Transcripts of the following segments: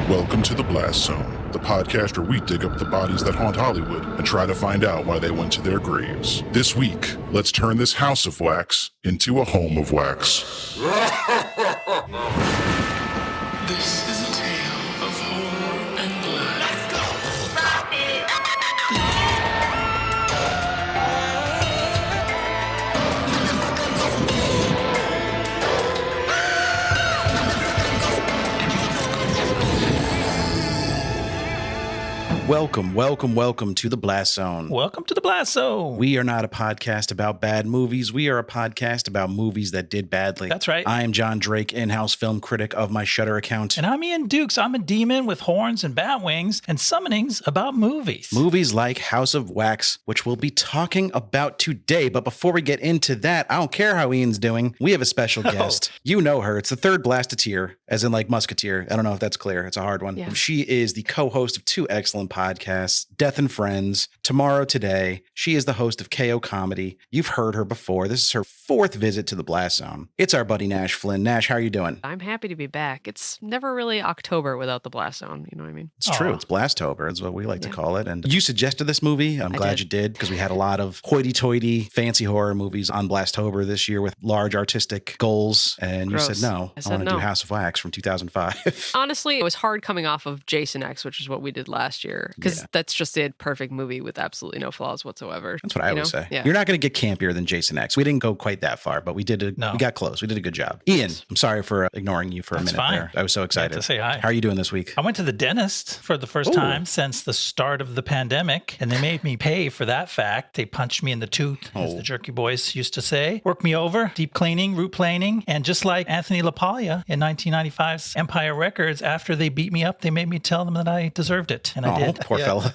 Welcome to the Blast Zone, the podcast where we dig up the bodies that haunt Hollywood and try to find out why they went to their graves. This week, let's turn this house of wax into a home of wax. This is a tale of horror and blood. Let's go! Stop it! Welcome to the Blast Zone. Welcome to the Blast Zone. We are not a podcast about bad movies. We are a podcast about movies that did badly. That's right. I am Jon Drake, in-house film critic of my Shudder account. And I'm Ian Dukes. I'm a demon with horns and bat wings and summonings about movies. Movies like House of Wax, which we'll be talking about today. But before we get into that, I don't care how Ian's doing. We have a special guest. You know her. It's the third Blastoteer, as in like Musketeer. I don't know if that's clear. It's a hard one. Yeah. She is the co-host of two excellent podcasts, Death and Friends, Tomorrow Today. She is the host of KO Comedy. You've heard her before. This is her fourth visit to the Blast Zone. It's our buddy Nash Flynn. Nash, how are you doing? I'm happy to be back. It's never really October without the Blast Zone. You know what I mean? It's true. It's Blastober. It's what we like to call it. And you suggested this movie. I'm glad you did, because we had a lot of hoity-toity fancy horror movies on Blastober this year with large artistic goals. And you said no. I want to do House of Wax from 2005. Honestly, it was hard coming off of Jason X, which is what we did last year, because that's just a perfect movie with absolutely no flaws whatsoever. That's what I always say. Yeah. You're not going to get campier than Jason X. We didn't go quite that far, but we got close. We did a good job. Ian, I'm sorry for ignoring you for a minute there. I was so excited to say hi. How are you doing this week? I went to the dentist for the first time since the start of the pandemic, and they made me pay for that fact. They punched me in the tooth, as the Jerky Boys used to say. Worked me over, deep cleaning, root planing, and just like Anthony LaPaglia in 1995's Empire Records, after they beat me up, they made me tell them that I deserved it, and I did. Poor fella.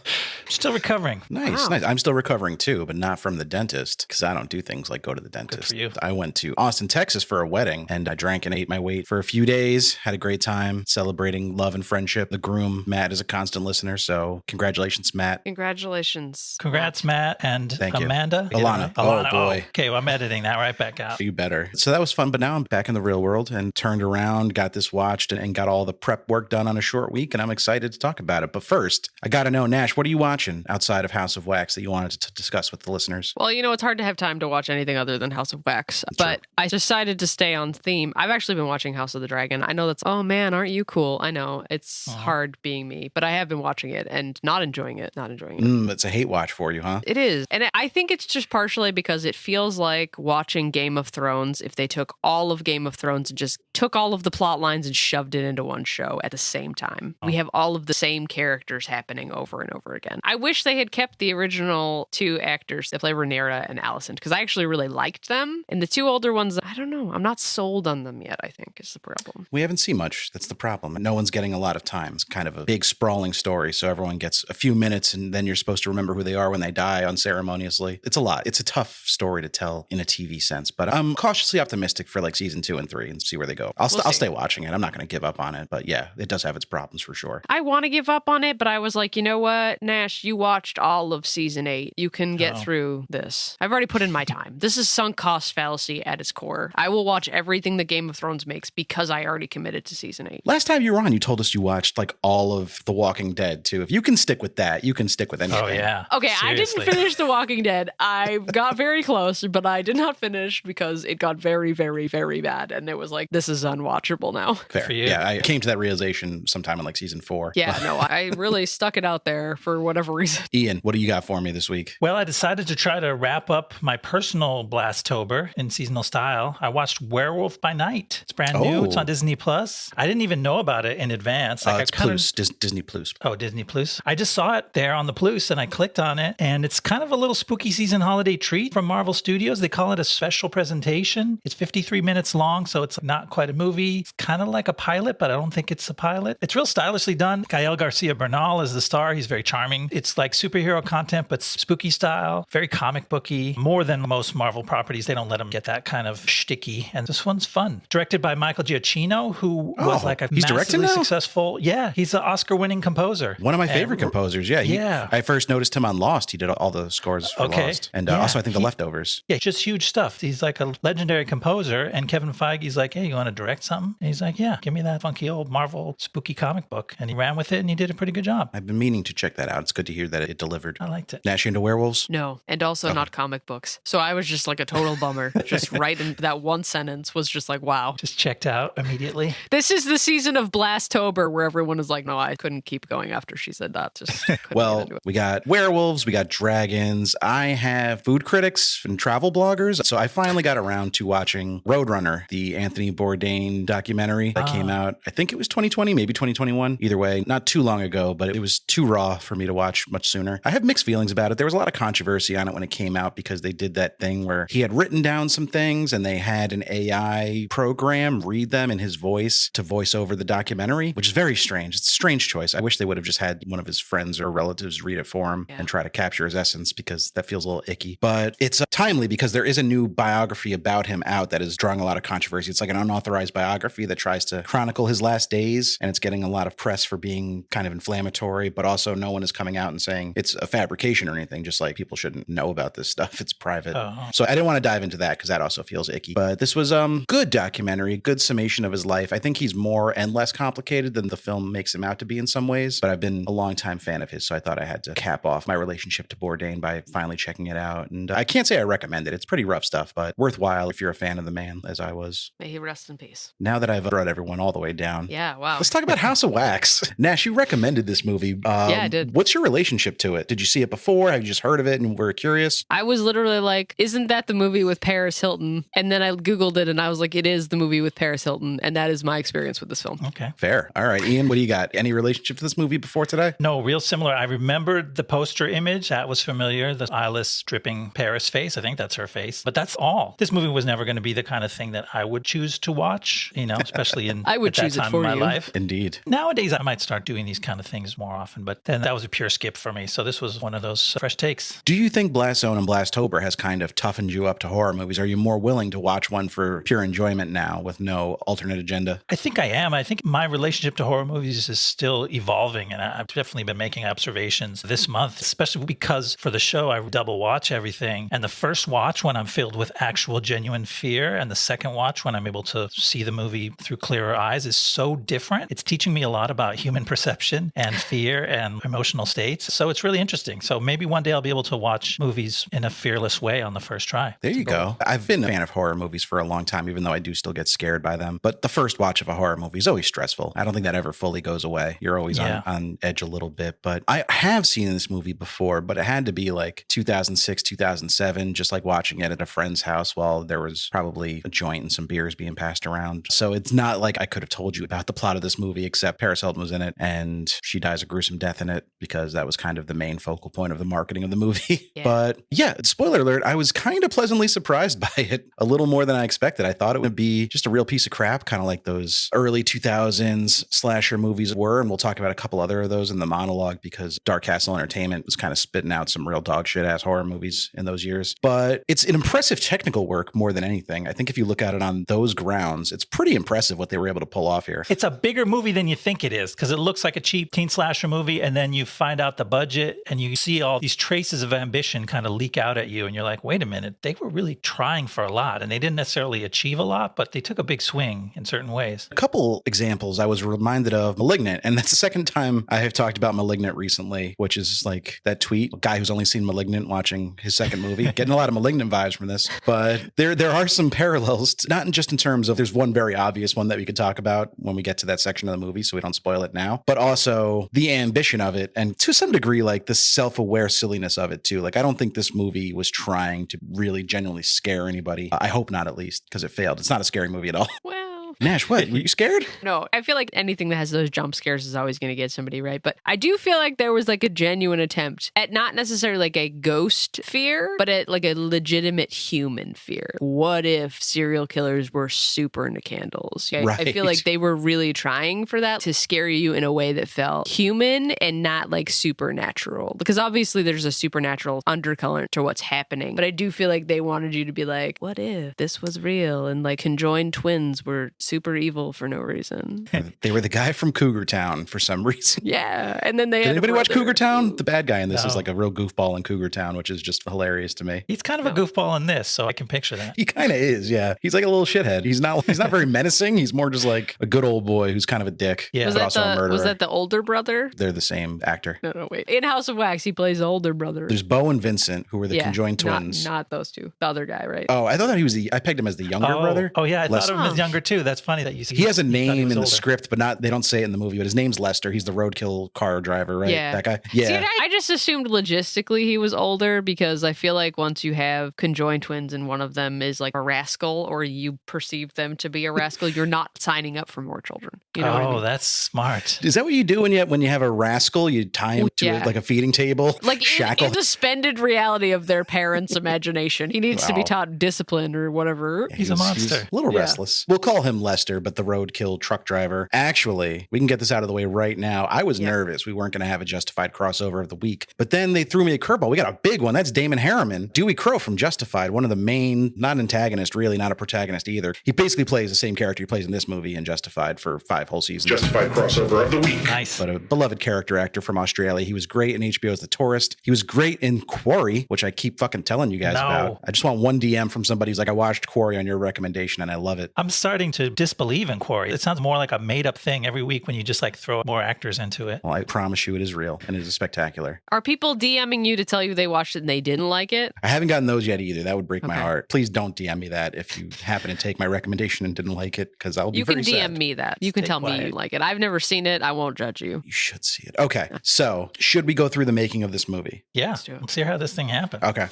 Still recovering. Nice. I'm still recovering too, but not from the dentist, because I don't do things like go to the dentist. Good for you. I went to Austin, Texas for a wedding, and I drank and ate my weight for a few days. Had a great time celebrating love and friendship. The groom, Matt, is a constant listener, so congratulations, Matt. Congratulations. Congrats, Matt, and Amanda. Alana. Oh, boy. Okay, well, I'm editing that right back out. You better. So that was fun, but now I'm back in the real world and turned around, got this watched, and got all the prep work done on a short week, and I'm excited to talk about it. But first, I got to know, Nash, what are you watching outside of House of Wax that you wanted to discuss with the listeners? Well, it's hard to have time to watch anything other than House of Wax, but I decided to stay on theme. I've actually been watching House of the Dragon. I know that's, oh man, aren't you cool? I know it's hard being me, but I have been watching it and not enjoying it. It's a hate watch for you, huh? It is. And I think it's just partially because it feels like watching Game of Thrones if they took all of Game of Thrones and just took all of the plot lines and shoved it into one show at the same time. We have all of the same characters happening over and over again. I wish they had kept the original two actors that play Rhaenyra and Alicent, because I actually really liked them. And the two older ones, I don't know. I'm not sold on them yet, I think, is the problem. We haven't seen much. That's the problem. No one's getting a lot of time. It's kind of a big, sprawling story, so everyone gets a few minutes, and then you're supposed to remember who they are when they die unceremoniously. It's a lot. It's a tough story to tell in a TV sense, but I'm cautiously optimistic for like season 2 and 3 and see where they go. I'll stay watching it. I'm not going to give up on it, but yeah, it does have its problems for sure. I want to give up on it, but I was like, you know what, Nash, you watched all of season 8. You can get through this. I've already put in my time. This is sunk cost fallacy at its core. I will watch everything that Game of Thrones makes because I already committed to season 8. Last time you were on, you told us you watched like all of The Walking Dead too. If you can stick with that, you can stick with anything. Oh yeah. Okay, Seriously. I didn't finish The Walking Dead. I got very close, but I did not finish because it got very, very, very bad. And it was like, this is unwatchable now. Fair. For you. Yeah, I came to that realization sometime in like season 4. Yeah, no, I really stuck it out there for whatever reason. Ian, what do you got for me this week? Well, I decided to try to wrap up my personal Blastober in seasonal style. I watched Werewolf by Night. It's brand new. It's on Disney Plus. I didn't even know about it in advance. It's Plus, Disney Plus. Oh, Disney Plus. I just saw it there on the Plus and I clicked on it, and it's kind of a little spooky season holiday treat from Marvel Studios. They call it a special presentation. It's 53 minutes long, so it's not quite a movie. It's kind of like a pilot, but I don't think it's a pilot. It's real stylishly done. Gael Garcia Bernal is the star. He's very charming. It's like superhero content, but spooky style, very comic booky, more than most Marvel properties. They don't let them get that kind of shticky. And this one's fun. Directed by Michael Giacchino, who was like a he's directing massively now? successful. Yeah, he's an Oscar-winning composer. One of my favorite composers. Yeah. Yeah. I first noticed him on Lost. He did all the scores for Lost. And also, I think The Leftovers. Yeah, just huge stuff. He's like a legendary composer. And Kevin Feige's like, hey, you want to direct something? And he's like, yeah, give me that funky old Marvel spooky comic book. And he ran with it and he did a pretty good job. I've been meaning to check that out. It's good to hear that it delivered. I liked it. Nash, you into werewolves? No, and also not comic books. So I was just like a total bummer. Just right in that one sentence was just like, wow. Just checked out immediately. This is the season of Blastober where everyone is like, no, I couldn't keep going after she said that. Just couldn't get Well, into it. we got werewolves, we got dragons. I have food critics and travel bloggers. So I finally got around to watching Roadrunner, the Anthony Bourdain documentary that came out. I think it was 2020, maybe 2021. Either way, not too long ago, but it was too raw for me to watch much sooner. I have mixed feelings about it. There was a lot of controversy on it when it came out because they did that thing where he had written down some things and they had an AI program read them in his voice to voice over the documentary, which is very strange. It's a strange choice. I wish they would have just had one of his friends or relatives read it for him and try to capture his essence, because that feels a little icky. But it's timely because there is a new biography about him out that is drawing a lot of controversy. It's like an unauthorized biography that tries to chronicle his last days, and it's getting a lot of press for being kind of inflammatory, but also no one is coming out and saying it's a fabrication or anything, just like people shouldn't know about this stuff. It's private. So I didn't want to dive into that because that also feels icky. But this was good documentary, good summation of his life. I think he's more and less complicated than the film makes him out to be in some ways, but I've been a long-time fan of his, so I thought I had to cap off my relationship to Bourdain by finally checking it out. And I can't say I recommend it. It's pretty rough stuff, but worthwhile if you're a fan of the man, as I was. May he rest in peace. Now that I've brought everyone all the way down. Yeah, wow. Let's talk about House of Wax. Nash, you recommended this movie. Yeah, I did. What's your relationship to it? Did you see it before? Have you just heard of it and were curious? I was literally like, isn't that the movie with Paris Hilton? And then I Googled it and I was like, it is the movie with Paris Hilton. And that is my experience with this film. Okay. Fair. All right, Ian, what do you got? Any relationship to this movie before today? No, real similar. I remembered the poster image. That was familiar. The eyeless, dripping Paris face. I think that's her face. But that's all. This movie was never going to be the kind of thing that I would choose to watch, you know, especially in I would at choose that it time for in my you. life. Indeed. Nowadays, I might start doing these kind of things more often, but then that was a pure skip for me. So this was one of those fresh takes. Do you think Blast Zone and Blastober has kind of toughened you up to horror movies? Are you more willing to watch one for pure enjoyment now with no alternate agenda? I think I am. I think my relationship to horror movies is still evolving, and I've definitely been making observations this month, especially because for the show, I double watch everything. And the first watch when I'm filled with actual genuine fear, and the second watch when I'm able to see the movie through clearer eyes is so different. It's teaching me a lot about human perception and fear and emotional states. So it's really interesting. So maybe one day I'll be able to watch movies in a fearless way on the first try. There you go. I've been a fan of horror movies for a long time, even though I do still get scared by them. But the first watch of a horror movie is always stressful. I don't think that ever fully goes away. You're always on edge a little bit. But I have seen this movie before, but it had to be like 2006, 2007, just like watching it at a friend's house while there was probably a joint and some beers being passed around. So it's not like I could have told you about the plot of this movie, except Paris Hilton was in it and she dies a gruesome death in it because that was kind of the main focal point of the marketing of the movie. Yeah. But yeah, spoiler alert, I was kind of pleasantly surprised by it a little more than I expected. I thought it would be just a real piece of crap, kind of like those early 2000s slasher movies were. And we'll talk about a couple other of those in the monologue because Dark Castle Entertainment was kind of spitting out some real dog shit ass horror movies in those years. But it's an impressive technical work more than anything. I think if you look at it on those grounds, it's pretty impressive what they were able to pull off here. It's a bigger movie than you think it is because it looks like a cheap teen slasher movie, and then you find out the budget and you see all these traces of ambition kind of leak out at you, and you're like, wait a minute, they were really trying for a lot, and they didn't necessarily achieve a lot, but they took a big swing in certain ways. A couple examples I was reminded of Malignant, and that's the second time I have talked about Malignant recently, which is like that tweet, a guy who's only seen Malignant watching his second movie, getting a lot of Malignant vibes from this. But there are some parallels, not just in terms of there's one very obvious one that we could talk about when we get to that section of the movie, so we don't spoil it now, but also the ambition of it, and to some degree, like the self-aware silliness of it too. Like, I don't think this movie was trying to really genuinely scare anybody. I hope not, at least, because it failed. It's not a scary movie at all. Well, Nash, what? Were you scared? No, I feel like anything that has those jump scares is always going to get somebody right. But I do feel like there was like a genuine attempt at not necessarily like a ghost fear, but at like a legitimate human fear. What if serial killers were super into candles? Okay? Right. I feel like they were really trying for that to scare you in a way that felt human and not like supernatural. Because obviously there's a supernatural undercurrent to what's happening. But I do feel like they wanted you to be like, what if this was real? And like conjoined twins were super evil for no reason. They were the guy from Cougar Town for some reason. Yeah. And then they Did had anybody watch Cougar Town? The bad guy in this No. is like a real goofball in Cougar Town, which is just hilarious to me. He's kind of a goofball in this, so I can picture that. He kind of is, yeah. He's like a little shithead. He's not very menacing. He's more just like a good old boy who's kind of a dick. Yeah. Was but that, also a murderer. was that the older brother? They're the same actor. No, wait. In House of Wax, he plays the older brother. There's Bo and Vincent, who were the conjoined twins. Not those two. The other guy, right? Oh, I thought that he was I pegged him as the younger brother. Oh, yeah. I Less- thought of him as younger, too. That's funny that you see. He has a you thought he name was in the older. script, but they don't say it in the movie. But his name's Lester. He's the roadkill car driver, right? Yeah. That guy. Yeah. See, I just assumed logistically he was older because I feel like once you have conjoined twins and one of them is like a rascal or you perceive them to be a rascal, you're not signing up for more children. You know what I mean? That's smart. Is that what you do when you have a rascal? You tie him to Yeah. like a feeding table, Like shackle. in the suspended reality of their parents' imagination. He needs to be Wow. taught discipline or whatever. Yeah, He's a monster. a little Yeah. restless. We'll call him Lester, but the roadkill truck driver. Actually, we can get this out of the way right now. I was nervous we weren't going to have a Justified crossover of the week, but then they threw me a curveball. We got a big one. That's Damon Harriman, Dewey Crow from Justified, one of the main, not antagonist, really, not a protagonist either. He basically plays the same character he plays in this movie and Justified for 5 whole seasons. Justified crossover of the week. Nice. But a beloved character actor from Australia. He was great in HBO's The Tourist. He was great in Quarry, which I keep fucking telling you guys No. about. I just want one DM from somebody who's like, I watched Quarry on your recommendation and I love it. I'm starting to disbelieve in Quarry. It sounds more like a made up thing every week when you just like throw more actors into it. Well, I promise you it is real and it is spectacular. Are people DMing you to tell you they watched it and they didn't like it? I haven't gotten those yet either. That would break my Okay. heart. Please don't DM me that if you happen to take my recommendation and didn't like it, because I'll be You can pretty DM sad. me that. You can Stay tell me quiet. you like it. I've never seen it. I won't judge you. You should see it. Okay, so should we go through the making of this movie? Yeah. do it. Let's see how this thing happened. Okay.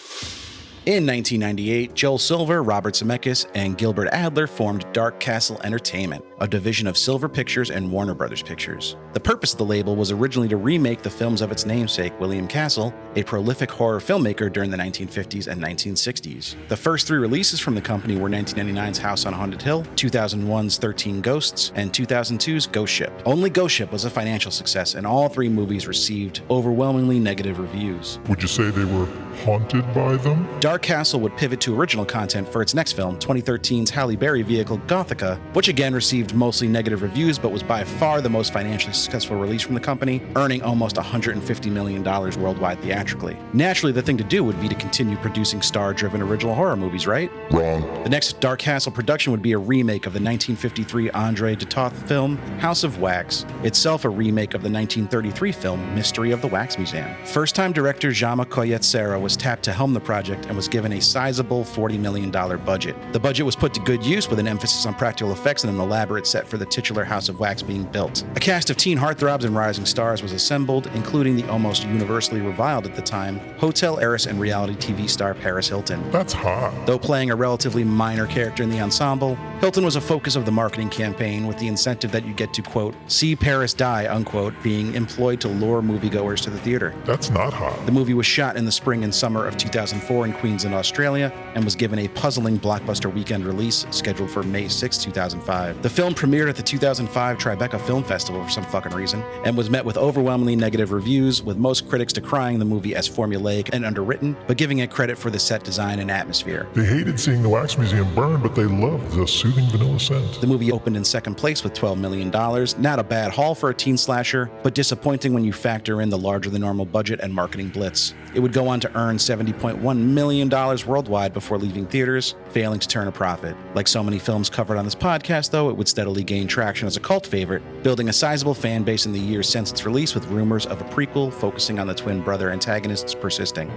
In 1998, Joel Silver, Robert Zemeckis, and Gilbert Adler formed Dark Castle Entertainment, a division of Silver Pictures and Warner Brothers Pictures. The purpose of the label was originally to remake the films of its namesake, William Castle, a prolific horror filmmaker during the 1950s and 1960s. The first 3 releases from the company were 1999's House on Haunted Hill, 2001's 13 Ghosts, and 2002's Ghost Ship. Only Ghost Ship was a financial success, and all 3 movies received overwhelmingly negative reviews. Would you say they were haunted by them? Dark Castle would pivot to original content for its next film, 2013's Halle Berry vehicle Gothica, which again received mostly negative reviews but was by far the most financially successful release from the company, earning almost $150 million worldwide theatrically. Naturally, the thing to do would be to continue producing star-driven original horror movies, right? Wrong. The next Dark Castle production would be a remake of the 1953 Andre de Toth film House of Wax, itself a remake of the 1933 film Mystery of the Wax Museum. First-time director Jaume Collet-Serra was tapped to helm the project and was given a sizable $40 million budget. The budget was put to good use with an emphasis on practical effects and an elaborate set for the titular House of Wax being built. A cast of teen heartthrobs and rising stars was assembled, including the almost universally reviled at the time hotel heiress and reality TV star Paris Hilton. That's hot. Though playing a relatively minor character in the ensemble, Hilton was a focus of the marketing campaign with the incentive that you get to, quote, see Paris die, unquote, being employed to lure moviegoers to the theater. That's not hot. The movie was shot in the spring and summer of 2004 in Queensland, Australia, and was given a puzzling blockbuster weekend release scheduled for May 6, 2005. The film premiered at the 2005 Tribeca Film Festival for some fucking reason, and was met with overwhelmingly negative reviews, with most critics decrying the movie as formulaic and underwritten, but giving it credit for the set design and atmosphere. They hated seeing the wax museum burn, but they loved the soothing vanilla scent. The movie opened in second place with $12 million. Not a bad haul for a teen slasher, but disappointing when you factor in the larger than normal budget and marketing blitz. It would go on to earn $70.1 million worldwide before leaving theaters, failing to turn a profit. Like so many films covered on this podcast, though, it would steadily gain traction as a cult favorite, building a sizable fan base in the years since its release, with rumors of a prequel focusing on the twin brother antagonists persisting.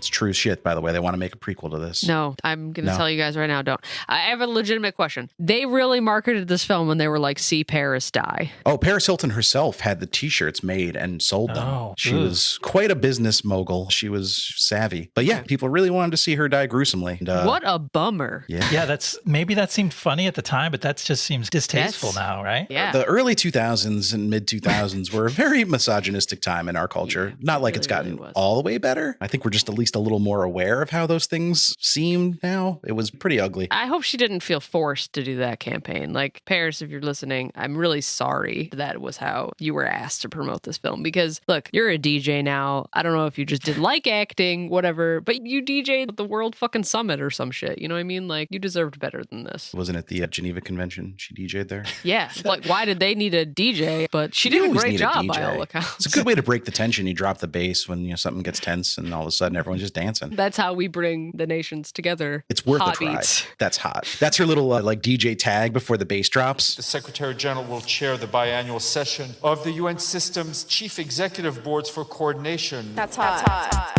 It's true shit, by the way. They want to make a prequel to this. No, I'm going to No. tell you guys right now, don't. I have a legitimate question. They really marketed this film when they were like, see Paris die. Oh, Paris Hilton herself had the t-shirts made and sold them. Oh, She ugh. was quite a business mogul. She was savvy. But yeah, people really wanted to see her die gruesomely. And, What a bummer. Yeah. Yeah, that seemed funny at the time, but that just seems distasteful now, right? Yeah. The early 2000s and mid 2000s were a very misogynistic time in our culture. Yeah, Not like it it's really, gotten really was. all the way better. I think we're just at least a little more aware of how those things seem now. It was pretty ugly. I hope she didn't feel forced to do that campaign. Like, Paris, if you're listening, I'm really sorry that was how you were asked to promote this film. Because, look, you're a DJ now. I don't know if you just didn't like acting, whatever, but you DJ'd at the World fucking Summit or some shit. You know what I mean? Like, you deserved better than this. Wasn't it the Geneva Convention she DJ'd there? Yeah. Like, why did they need a DJ? But she You did a always great need a job by DJ. all accounts. It's a good way to break the tension. You drop the bass when something gets tense and all of a sudden everyone's just dancing. That's how we bring the nations together. It's worth Hot a try. beats. That's hot. That's her little like DJ tag before the bass drops. The Secretary General will chair the biannual session of the UN System's Chief Executive Boards for Coordination. That's hot.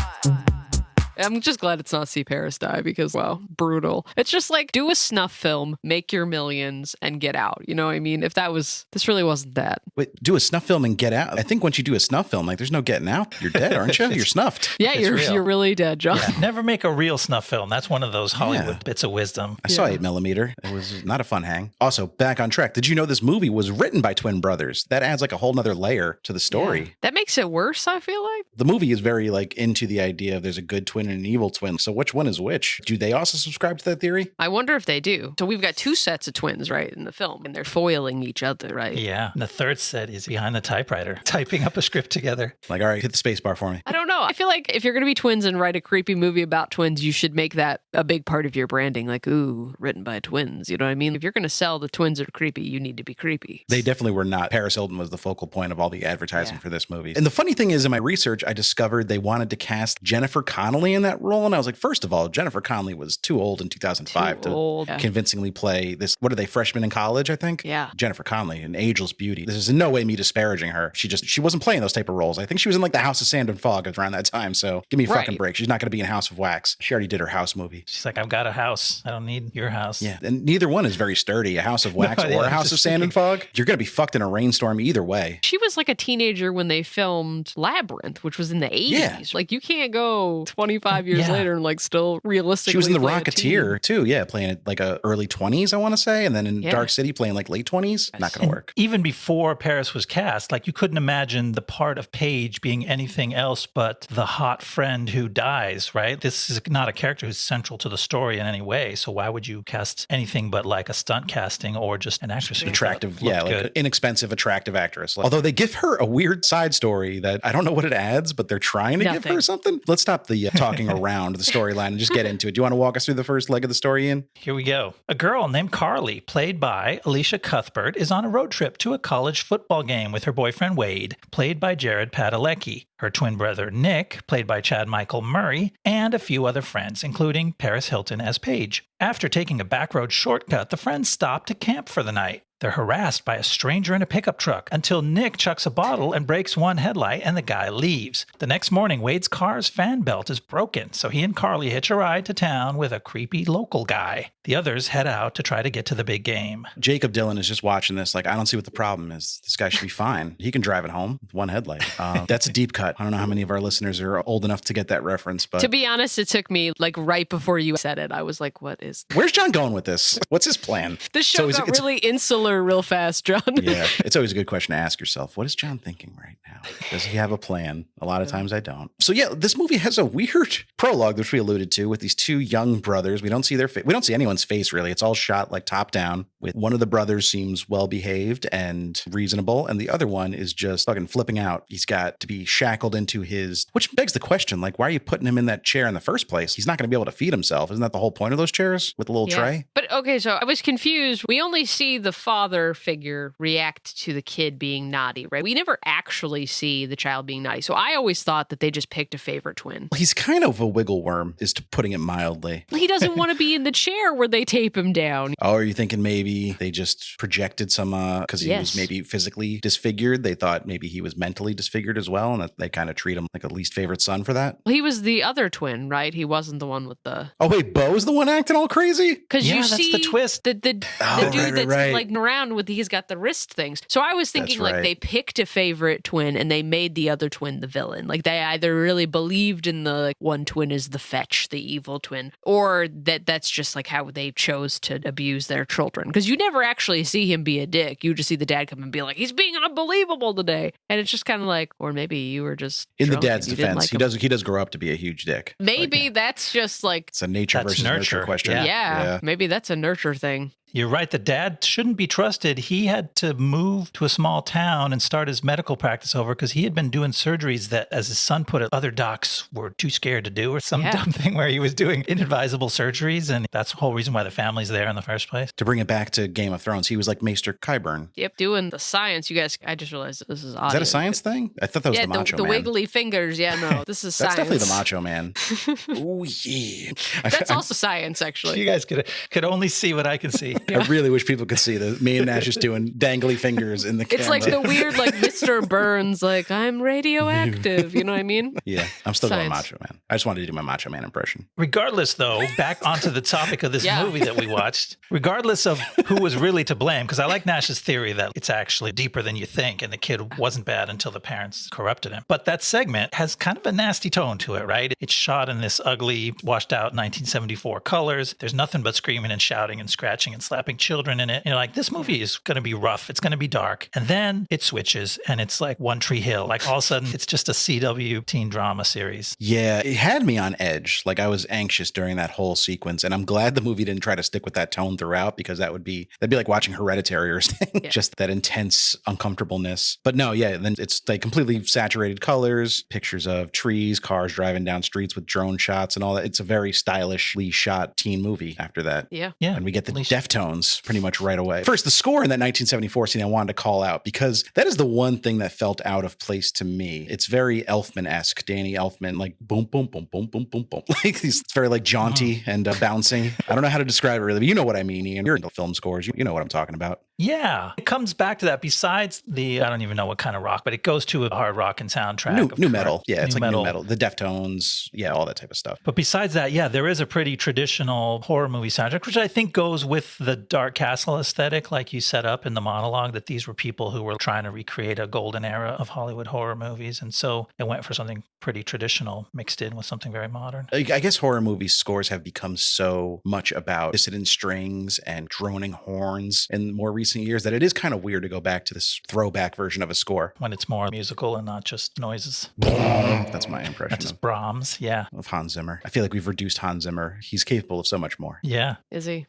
I'm just glad it's not See Paris Die because, wow, brutal. It's just like, do a snuff film, make your millions, and get out. You know what I mean? If this really wasn't that. Wait, do a snuff film and get out. I think once you do a snuff film, like there's no getting out. You're dead, aren't you? You're snuffed. Yeah, It's real. you're really dead, John. Yeah, never make a real snuff film. That's one of those Hollywood bits of wisdom. I saw 8mm. It was not a fun hang. Also, back on track. Did you know this movie was written by twin brothers? That adds like a whole nother layer to the story. Yeah. That makes it worse, I feel like. The movie is very like into the idea of there's a good twin and an evil twin. So which one is which? Do they also subscribe to that theory? I wonder if they do. So we've got two sets of twins, right, in the film, and they're foiling each other, right? Yeah. And the third set is behind the typewriter, typing up a script together. Like, all right, hit the space bar for me. I don't know. I feel like if you're going to be twins and write a creepy movie about twins, you should make that a big part of your branding. Like, ooh, written by twins. You know what I mean? If you're going to sell the twins are creepy, you need to be creepy. They definitely were not. Paris Hilton was the focal point of all the advertising for this movie. And the funny thing is, in my research, I discovered they wanted to cast Jennifer Connelly in that role. And I was like, first of all, Jennifer Connelly was too old in 2005 Too old. Yeah. convincingly play this. What are they, freshmen in college, I think? Yeah. Jennifer Connelly, an ageless beauty. This is in no way me disparaging her. She wasn't playing those type of roles. I think she was in like the House of Sand and Fog around that time. So give me a fucking Right. break. She's not going to be in House of Wax. She already did her House movie. She's like, I've got a house. I don't need your house. Yeah, and neither one is very sturdy. A House of Wax No, yeah, or a I'm House just of Sand and thinking. Fog. You're going to be fucked in a rainstorm either way. She was like a teenager when they filmed Labyrinth, which was in the 80s. Yeah. Like, you can't go 25 years Yeah. later and like still realistically She was in The play a Rocketeer teen. too. Yeah, playing it like a early 20s, I want to say. And then in Yeah. Dark City playing like late 20s. Not going to work. Even before Paris was cast, like you couldn't imagine the part of Paige being anything else but the hot friend who dies, right? This is not a character who's central to the story in any way. So why would you cast anything but like a stunt casting or just an actress who Attractive, looked yeah, like good? an inexpensive, attractive actress. Although they give her a weird side story that I don't know what it adds, but they're trying to give her Nothing. something. Let's stop the talking around the storyline and just get into it. Do you want to walk us through the first leg of the story, Ian? Here we go. A girl named Carly, played by Elisha Cuthbert, is on a road trip to a college football game with her boyfriend Wade, played by Jared Padalecki, her twin brother Nick, played by Chad Michael Murray, and a few other friends, including Paris Hilton as Paige. After taking a backroad shortcut, the friends stop to camp for the night. They're harassed by a stranger in a pickup truck until Nick chucks a bottle and breaks one headlight and the guy leaves. The next morning, Wade's car's fan belt is broken, so he and Carly hitch a ride to town with a creepy local guy. The others head out to try to get to the big game. Jacob Dylan is just watching this like, I don't see what the problem is. This guy should be fine. He can drive it home with one headlight. That's a deep cut. I don't know how many of our listeners are old enough to get that reference, but To be honest, it took me like right before you said it. I was like, what is this? where's John going with this? What's his plan? This So show is it- got it's- really insular real fast, John. Yeah, it's always a good question to ask yourself. What is John thinking right now? Does he have a plan? A lot of times I don't. So yeah, this movie has a weird prologue, which we alluded to, with these two young brothers. We don't see their face. We don't see anyone's face really. It's all shot like top down. With one of the brothers seems well behaved and reasonable, and the other one is just fucking flipping out. He's got to be shackled into his, which begs the question, like, why are you putting him in that chair in the first place? He's not going to be able to feed himself. Isn't that the whole point of those chairs with a little Yeah. tray? But okay, so I was confused. We only see the father figure react to the kid being naughty, right? We never actually actually see the child being naughty. So I always thought that they just picked a favorite twin. He's kind of a wiggle worm, is to putting it mildly. He doesn't want to be in the chair where they tape him down. Oh, are you thinking maybe they just projected some, because he was maybe physically disfigured? They thought maybe he was mentally disfigured as well, and that they kind of treat him like a least favorite son for that? Well, he was the other twin, right? He wasn't the one with the... Oh, wait, Bo's the one acting all crazy? Because you that's see the twist. The dude that's like around with, he's got the wrist things. So I was thinking like they picked a favorite twin and they made the other twin the villain. Like they either really believed in the like, one twin is the fetch, the evil twin, or that's just like how they chose to abuse their children. Because you never actually see him be a dick. You just see the dad come and be like, he's being unbelievable today. And it's just kind of like, or maybe you were just in the dad's defense. He does grow up to be a huge dick. Maybe that's just like it's a nature versus nurture question. Yeah, maybe that's a nurture thing. You're right. The dad shouldn't be trusted. He had to move to a small town and start his medical practice over because he had been doing surgeries that, as his son put it, other docs were too scared to do, or some dumb thing where he was doing inadvisable surgeries. And that's the whole reason why the family's there in the first place. To bring it back to Game of Thrones, he was like Maester Qyburn. Yep, doing the science. You guys, I just realized this is audio. Is that a science thing? I thought that was the Macho Man. The wiggly fingers. Yeah, no, this is science. That's definitely the Macho Man. Oh, yeah. That's also science, actually. You guys could only see what I can see. I really wish people could see the me and Nash just doing dangly fingers in the camera. It's like the weird, like Mr. Burns, like I'm radioactive. You know what I mean? Yeah, I'm still going Macho Man. I just wanted to do my Macho Man impression. Regardless, though, back onto the topic of this movie that we watched. Regardless of who was really to blame, because I like Nash's theory that it's actually deeper than you think, and the kid wasn't bad until the parents corrupted him. But that segment has kind of a nasty tone to it, right? It's shot in this ugly, washed out 1974 colors. There's nothing but screaming and shouting and scratching and slapping children in it. You're like, this movie is going to be rough. It's going to be dark. And then it switches and it's like One Tree Hill. Like all of a sudden it's just a CW teen drama series. Yeah, it had me on edge. Like I was anxious during that whole sequence. And I'm glad the movie didn't try to stick with that tone throughout, because that'd be like watching Hereditary or something. Yeah. Just that intense uncomfortableness. But no, yeah, then it's like completely saturated colors, pictures of trees, cars driving down streets with drone shots and all that. It's a very stylishly shot teen movie after that. Yeah. And we get the Deftones pretty much right away. First, the score in that 1974 scene I wanted to call out, because that is the one thing that felt out of place to me. It's very Elfman-esque, Danny Elfman, like boom, boom, boom, boom, boom, boom, boom. Like it's very like jaunty and bouncing. I don't know how to describe it really, but you know what I mean, Ian. You're into film scores. You know what I'm talking about. Yeah. It comes back to that. Besides I don't even know what kind of rock, but it goes to a hard rock and soundtrack. New metal. Yeah, it's like new metal. The Deftones. Yeah, all that type of stuff. But besides that, yeah, there is a pretty traditional horror movie soundtrack, which I think goes with the Dark Castle aesthetic, like you set up in the monologue, that these were people who were trying to recreate a golden era of Hollywood horror movies. And so it went for something pretty traditional mixed in with something very modern. I guess horror movie scores have become so much about dissident strings and droning horns in more recent years that it is kind of weird to go back to this throwback version of a score. When it's more musical and not just noises. That's my impression. Not just Brahms, yeah. Of Hans Zimmer. I feel like we've reduced Hans Zimmer. He's capable of so much more. Yeah. Is he?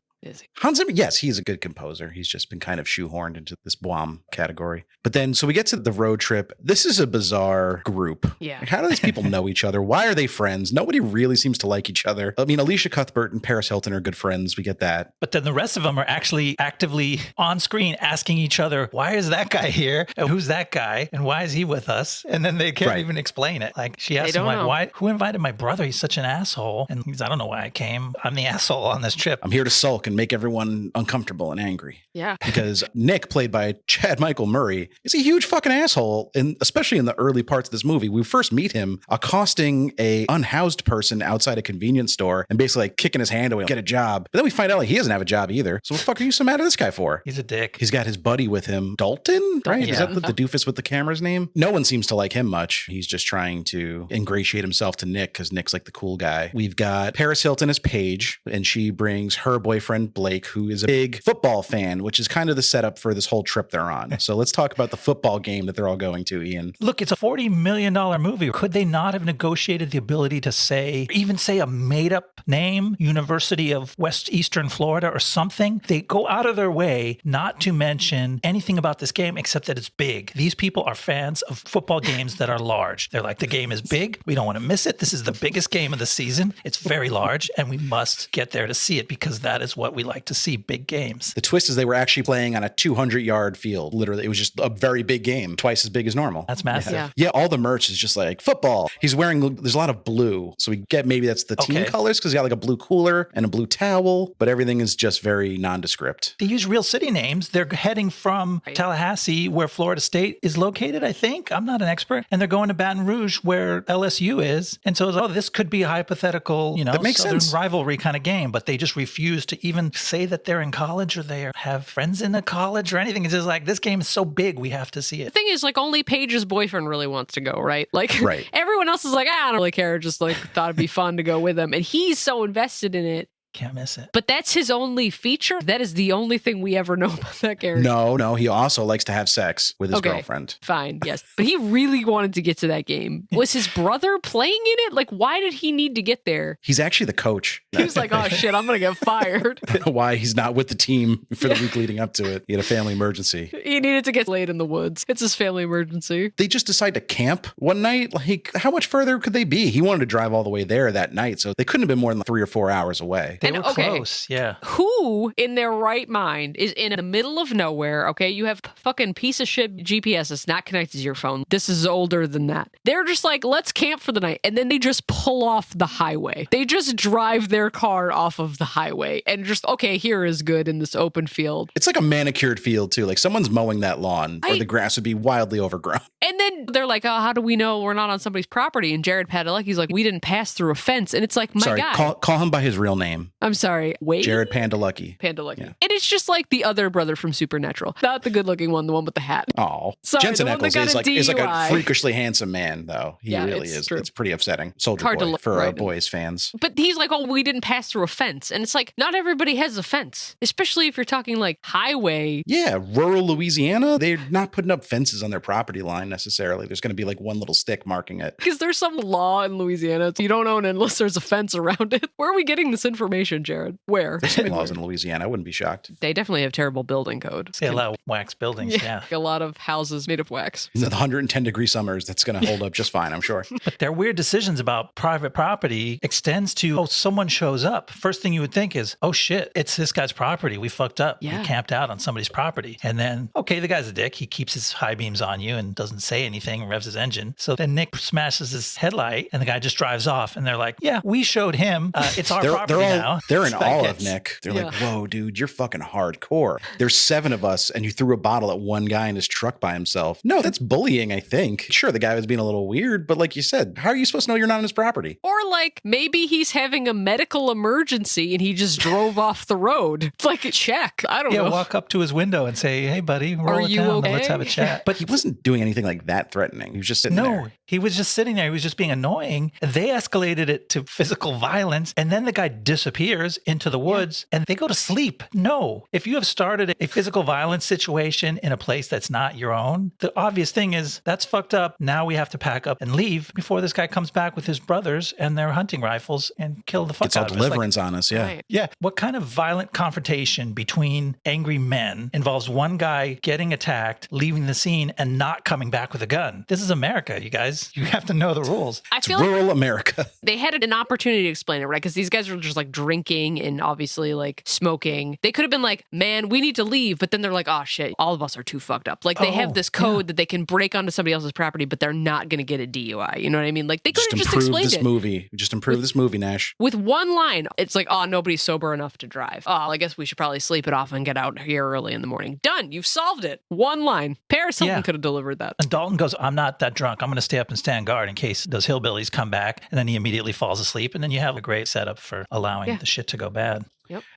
Hans Zimmer, yes, he's a good composer. He's just been kind of shoehorned into this Boim category. But then, so we get to the road trip. This is a bizarre group. Yeah. Like, how do these people know each other? Why are they friends? Nobody really seems to like each other. I mean, Elisha, Cuthbert, and Paris Hilton are good friends. We get that. But then the rest of them are actually actively on screen asking each other, why is that guy here? And who's that guy? And why is he with us? And then they can't even explain it. Like she asks him, like, why? Who invited my brother? He's such an asshole. And he's, I don't know why I came. I'm the asshole on this trip. I'm here to sulk and make everyone uncomfortable and angry. Yeah. Because Nick, played by Chad Michael Murray, is a huge fucking asshole. And especially in the early parts of this movie, we first meet him accosting a unhoused person outside a convenience store and basically like kicking his hand away, get a job. But then we find out like he doesn't have a job either. So what the fuck are you so mad at this guy for? He's a dick. He's got his buddy with him, Dalton, right? Yeah. Is that the doofus with the camera's name? No one seems to like him much. He's just trying to ingratiate himself to Nick because Nick's like the cool guy. We've got Paris Hilton as Paige, and she brings her boyfriend Blake, who is a big football fan, which is kind of the setup for this whole trip they're on. So let's talk about the football game that they're all going to, Ian. Look, it's a $40 million movie. Could they not have negotiated the ability to even say a made-up name, University of West Eastern Florida or something? They go out of their way not to mention anything about this game except that it's big. These people are fans of football games that are large. They're like, the game is big. We don't want to miss it. This is the biggest game of the season. It's very large, and we must get there to see it because that is what what we like to see, big games. The twist is they were actually playing on a 200-yard field. Literally, it was just a very big game, twice as big as normal. That's massive. Yeah. Yeah, all the merch is just like football. He's wearing, there's a lot of blue. So we get maybe that's the team Okay. colors because he got like a blue cooler and a blue towel, but everything is just very nondescript. They use real city names. They're heading from Tallahassee, where Florida State is located, I think. I'm not an expert. And they're going to Baton Rouge, where LSU is. And so, this could be a hypothetical, That makes Southern sense. rivalry kind of game. But they just refuse to even say that they're in college or they have friends in a college or anything. It's just like, this game is so big, we have to see The it. thing is, like, only Paige's boyfriend really wants to go, right? Like, Right. everyone else is like, I don't really care. Just like thought it'd be fun to go with him. And he's so invested in it. Can't miss it. But that's his only feature. That is the only thing we ever know about that character. No, he also likes to have sex with his Okay. girlfriend. Fine, yes. But he really wanted to get to that game. Was his brother playing in it? Like, why did he need to get there? He's actually the coach. He was like, oh shit, I'm going to get fired. Why he's not with the team for the week leading up to it. He had a family emergency. He needed to get laid in the woods. It's his family emergency. They just decide to camp one night. Like, how much further could they be? He wanted to drive all the way there that night, so they couldn't have been more than 3 or 4 hours away. They And, were okay. close, yeah. Who in their right mind is in the middle of nowhere? Okay, you have fucking piece of shit GPS that's not connected to your phone. This is older than that. They're just like, let's camp for the night. And then they just pull off the highway. They just drive their car off of the highway and just, okay, here is good in this open field. It's like a manicured field, too. Like, someone's mowing that lawn, or the grass would be wildly overgrown. And then they're like, oh, how do we know we're not on somebody's property? And Jared Padalecki's like, we didn't pass through a fence. And it's like, my Sorry, guy. call him by his real name. I'm sorry. Wait. Jared Padalecki. Padalecki. Yeah. And it's just like the other brother from Supernatural. Not the good looking one, the one with the hat. Oh, Sorry, Jensen the one that Ackles got is a like a DUI. freakishly handsome man, though. He Yeah, really it's is. true. It's pretty upsetting. Soldier Hard to boy look for right in. boys fans. But he's like, oh, we didn't pass through a fence. And it's like, not everybody has a fence, especially if you're talking like highway. Yeah, rural Louisiana, they're not putting up fences on their property line necessarily. There's going to be like one little stick marking it. Because there's some law in Louisiana. You don't own it unless there's a fence around it. Where are we getting this information, Jared? Where? There's some laws in Louisiana. I wouldn't be shocked. They definitely have terrible building code. They allow wax buildings, yeah. A lot of houses made of wax. The 110-degree summers, that's going to hold up just fine, I'm sure. But their weird decisions about private property extends to, someone shows up. First thing you would think is, oh shit, it's this guy's property. We fucked up. Yeah. We camped out on somebody's property. And then, okay, the guy's a dick. He keeps his high beams on you and doesn't say anything, revs his engine. So then Nick smashes his headlight and the guy just drives off. And they're like, yeah, we showed him. It's our property now. They're in So awe that of gets- Nick. They're Yeah. like, whoa, dude, you're fucking hardcore. There's 7 of us and you threw a bottle at one guy in his truck by himself. No, that's bullying, I think. Sure, the guy was being a little weird, but like you said, how are you supposed to know you're not on his property? Or like maybe he's having a medical emergency and he just drove off the road. It's like a check. I don't Yeah, know. walk up to his window and say, hey, buddy, roll it you down. okay? Let's have a chat. But he wasn't doing anything like that threatening. He was just sitting No, there. he was just sitting there. He was just being annoying. They escalated it to physical violence. And then the guy disappears into the woods and they go to sleep. No, if you have started a physical violence situation in a place that's not your own, the obvious thing is that's fucked up. Now we have to pack up and leave before this guy comes back with his brothers and their hunting rifles and kill the fuck It's all out of us. Like, deliverance on us, yeah. Right. yeah. What kind of violent confrontation between angry men involves one guy getting attacked, leaving the scene, and not coming back with a gun? This is America, you guys. You have to know the rules. I It's feel like rural America. they had an opportunity to explain it, right? Because these guys were just like drinking and obviously like smoking. They could have been like, man, we need to leave. But then they're like, oh shit, all of us are too fucked up. Like they have this code that they can break onto somebody else's property, but they're not going to get a DUI. You know what I mean? Like they could have just improve explained this it. movie. Just improve this movie, Nash. With one line, it's like, oh, nobody's sober enough to drive. Oh, I guess we should probably sleep it off and get out here early in the morning. Done. You've solved it. One line. Paris Hilton Yeah. could have delivered that. And Dalton goes, I'm not that drunk. I'm going to stay up and stand guard in case those hillbillies come back. And then he immediately falls asleep. And then you have a great setup for allowing the shit to go bad.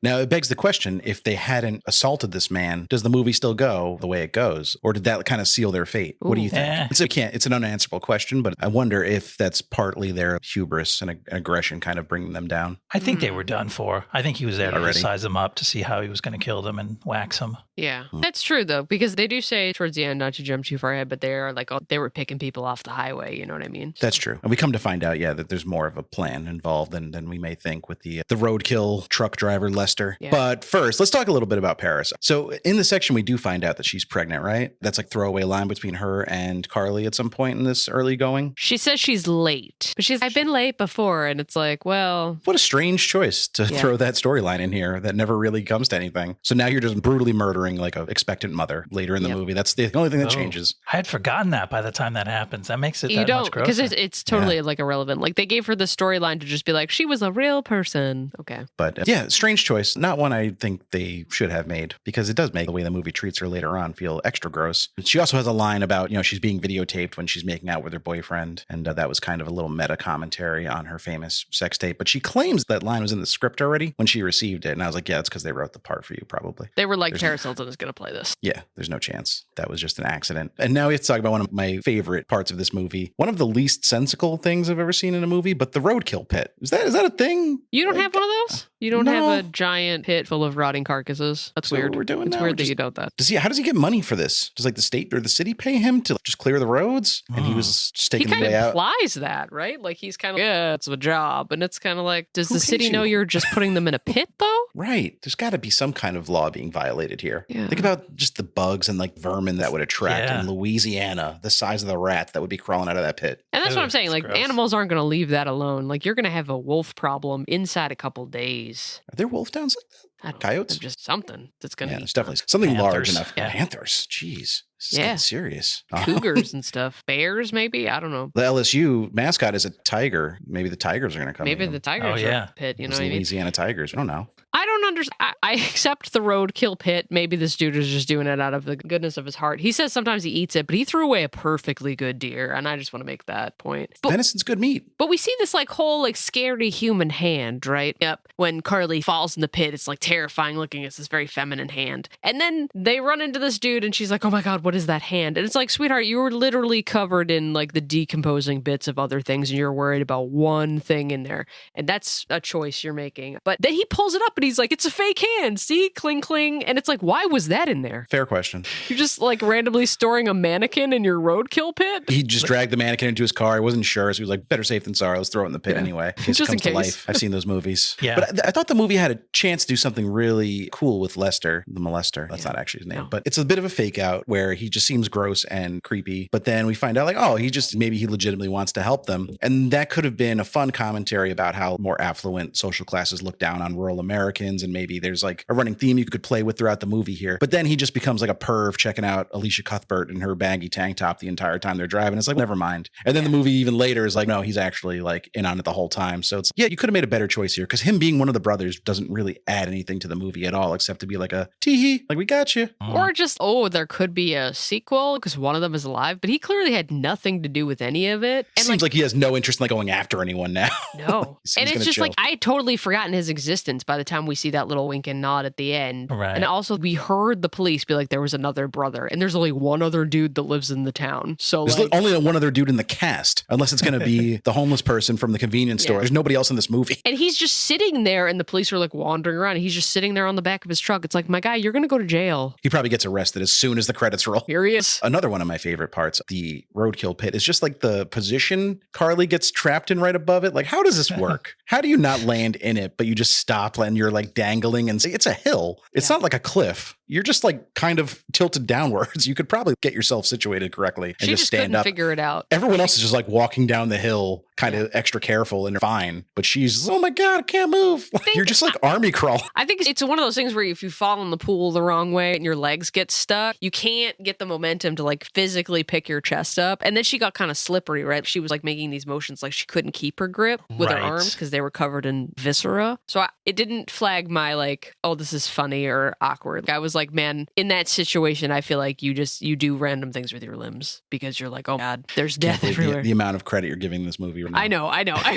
Now, it begs the question, if they hadn't assaulted this man, does the movie still go the way it goes? Or did that kind of seal their fate? What do you think? Eh. It's an unanswerable question, but I wonder if that's partly their hubris and aggression kind of bringing them down. I think they were done for. I think he was there to Already? size them up to see how he was going to kill them and wax them. Yeah, that's true though, because they do say towards the end, not to jump too far ahead, but they are like, oh, they were picking people off the highway. You know what I mean? That's true. And we come to find out, that there's more of a plan involved than we may think with the roadkill truck driver whatever, Lester. Yeah. But first, let's talk a little bit about Paris. So in the section, we do find out that she's pregnant, right? That's like throwaway line between her and Carly at some point in this early going. She says she's late, but I've been late before. And it's like, well, What a strange choice to throw that storyline in here that never really comes to anything. So now you're just brutally murdering like a expectant mother later in the movie. That's the only thing that changes. I had forgotten that by the time that happens. That makes it you that don't, much grosser. because it's totally like irrelevant. Like they gave her the storyline to just be like, she was a real person. Okay. But yeah, strange choice. Not one I think they should have made because it does make the way the movie treats her later on feel extra gross. She also has a line about, she's being videotaped when she's making out with her boyfriend. And that was kind of a little meta commentary on her famous sex tape. But she claims that line was in the script already when she received it. And I was like, yeah, it's because they wrote the part for you, probably. They were like, Paris Hilton is going to play this. Yeah, there's no chance. That was just an accident. And now we have to talk about one of my favorite parts of this movie. One of the least sensical things I've ever seen in a movie, but the roadkill pit. Is that a thing? You don't have one of those? You don't No. have a giant pit full of rotting carcasses? That's So weird. we're doing it's now? weird that Just- you don't that. How does he get money for this? Does like the state or the city pay him to just clear the roads? And he was just He taking the kind way of out. implies that, right? Like he's kind of, yeah, it's a job. And it's kind of like, does Who the city pays know you? you're just putting them in a pit though? Right. There's got to be some kind of law being violated here. Yeah. Think about just the bugs and like vermin that would attract Yeah. in Louisiana, the size of the rats that would be crawling out of that pit. And that's what I'm Ugh, saying. it's Like gross. animals aren't going to leave that alone. Like you're going to have a wolf problem inside a couple days. Are there wolf towns like that? I don't- Coyotes? Just something that's going to Yeah, there's definitely something large Panthers. enough. Yeah. Panthers. Jeez. This is Yeah. getting serious. cougars and stuff. Bears, maybe? I don't know. The LSU mascot is a tiger. Maybe the Tigers are going to come. Maybe eat 'em. the tigers Oh, are yeah. in the pit. You know Those what I mean? Louisiana Tigers. I don't know. I don't understand. I accept the roadkill pit. Maybe this dude is just doing it out of the goodness of his heart. He says sometimes he eats it, but he threw away a perfectly good deer, and I just want to make that point. But, Venison's good meat. but we see this like whole like scary human hand, right? Yep. When Carly falls in the pit, it's like terrifying looking. It's this very feminine hand, and then they run into this dude, and she's like, "Oh my god, what is that hand?" And it's like, sweetheart, you were literally covered in like the decomposing bits of other things, and you're worried about one thing in there, and that's a choice you're making. But then he pulls it up, and he's like, "It's a fake hand. See, cling, cling." And it's like, why was that in there? Fair question. You're just like randomly storing a mannequin in your roadkill pit? He just dragged the mannequin into his car. He wasn't sure, so he was like, better safe than sorry. Let's throw it in the pit anyway. In case Just it in comes to case. life. I've seen those movies. Yeah. But I thought the movie had a chance to do something really cool with Lester, the molester. That's not actually his name, No. but it's a bit of a fake out where he just seems gross and creepy. But then we find out like, oh, maybe he legitimately wants to help them. And that could have been a fun commentary about how more affluent social classes look down on rural Americans. And maybe there's like a running theme you could play with throughout the movie here. But then he just becomes like a perv checking out Elisha Cuthbert in her baggy tank top the entire time they're driving. It's like, never mind. And then the movie even later is like, no, he's actually like in on it the whole time. So it's, yeah, you could have made a better choice here because him being one of the brothers doesn't really add anything to the movie at all, except to be like a tee-hee, like we got you. Or just, oh, there could be a sequel because one of them is alive, but he clearly had nothing to do with any of it. And Seems like he has no interest in like going after anyone now. no. He's And gonna it's just chill. like, I had totally forgotten his existence by the time we see that little wink and nod at the end. Right. And also, we heard the police be like, there was another brother, and there's only one other dude that lives in the town. So, There's like, only one other dude in the cast, unless it's going to be the homeless person from the convenience store. Yeah. There's nobody else in this movie. and he's just sitting there, and the police are like wandering around. And he's just sitting there on the back of his truck. It's like, my guy, you're going to go to jail. He probably gets arrested as soon as the credits roll. Here he is. Another one of my favorite parts, the roadkill pit, is just like the position Carly gets trapped in right above it. Like, how does this work? How do you not land in it, but you just stop and you're like dangling and it's a hill. It's not like a cliff. You're just like kind of tilted downwards. You could probably get yourself situated correctly and She just just stand couldn't up. figure it out. Everyone else is just like walking down the hill, kind of extra careful and fine. But she's, oh my God, I can't move. You're just like army crawl. I think it's one of those things where if you fall in the pool the wrong way and your legs get stuck, you can't get the momentum to like physically pick your chest up. And then she got kind of slippery, right? She was like making these motions like she couldn't keep her grip with her Right. arms because they were covered in viscera. So it didn't flag my like, oh, this is funny or awkward. I was like, man, in that situation, I feel like you do random things with your limbs because you're like, oh God, there's death Can't believe everywhere. the amount of credit you're giving this movie right now. I know. I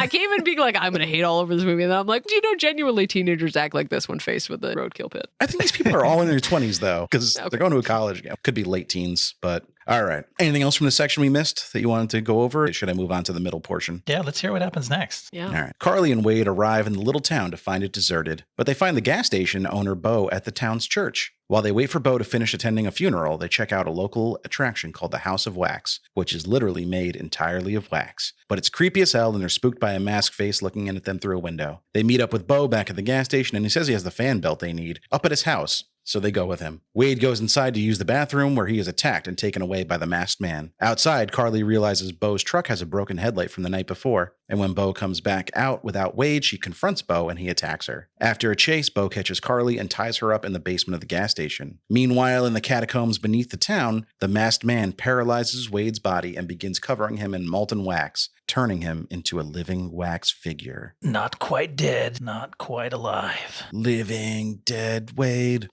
can't even be like, I'm going to hate all over this movie. And then I'm like, genuinely teenagers act like this when faced with the roadkill pit. I think these people are all in their 20s though, because they're going to a college. Yeah, could be late teens, but All right. Anything else from the section we missed that you wanted to go over? Or should I move on to the middle portion? Yeah, let's hear what happens next. Yeah. All right. Carly and Wade arrive in the little town to find it deserted, but they find the gas station owner Bo at the town's church. While they wait for Bo to finish attending a funeral, they check out a local attraction called the House of Wax, which is literally made entirely of wax. But it's creepy as hell, and they're spooked by a masked face looking in at them through a window. They meet up with Bo back at the gas station, and he says he has the fan belt they need up at his house. So they go with him. Wade goes inside to use the bathroom where he is attacked and taken away by the masked man. Outside, Carly realizes Bo's truck has a broken headlight from the night before. And when Bo comes back out without Wade, she confronts Bo and he attacks her. After a chase, Bo catches Carly and ties her up in the basement of the gas station. Meanwhile, in the catacombs beneath the town, the masked man paralyzes Wade's body and begins covering him in molten wax, turning him into a living wax figure. Not quite dead, not quite alive. Living dead Wade.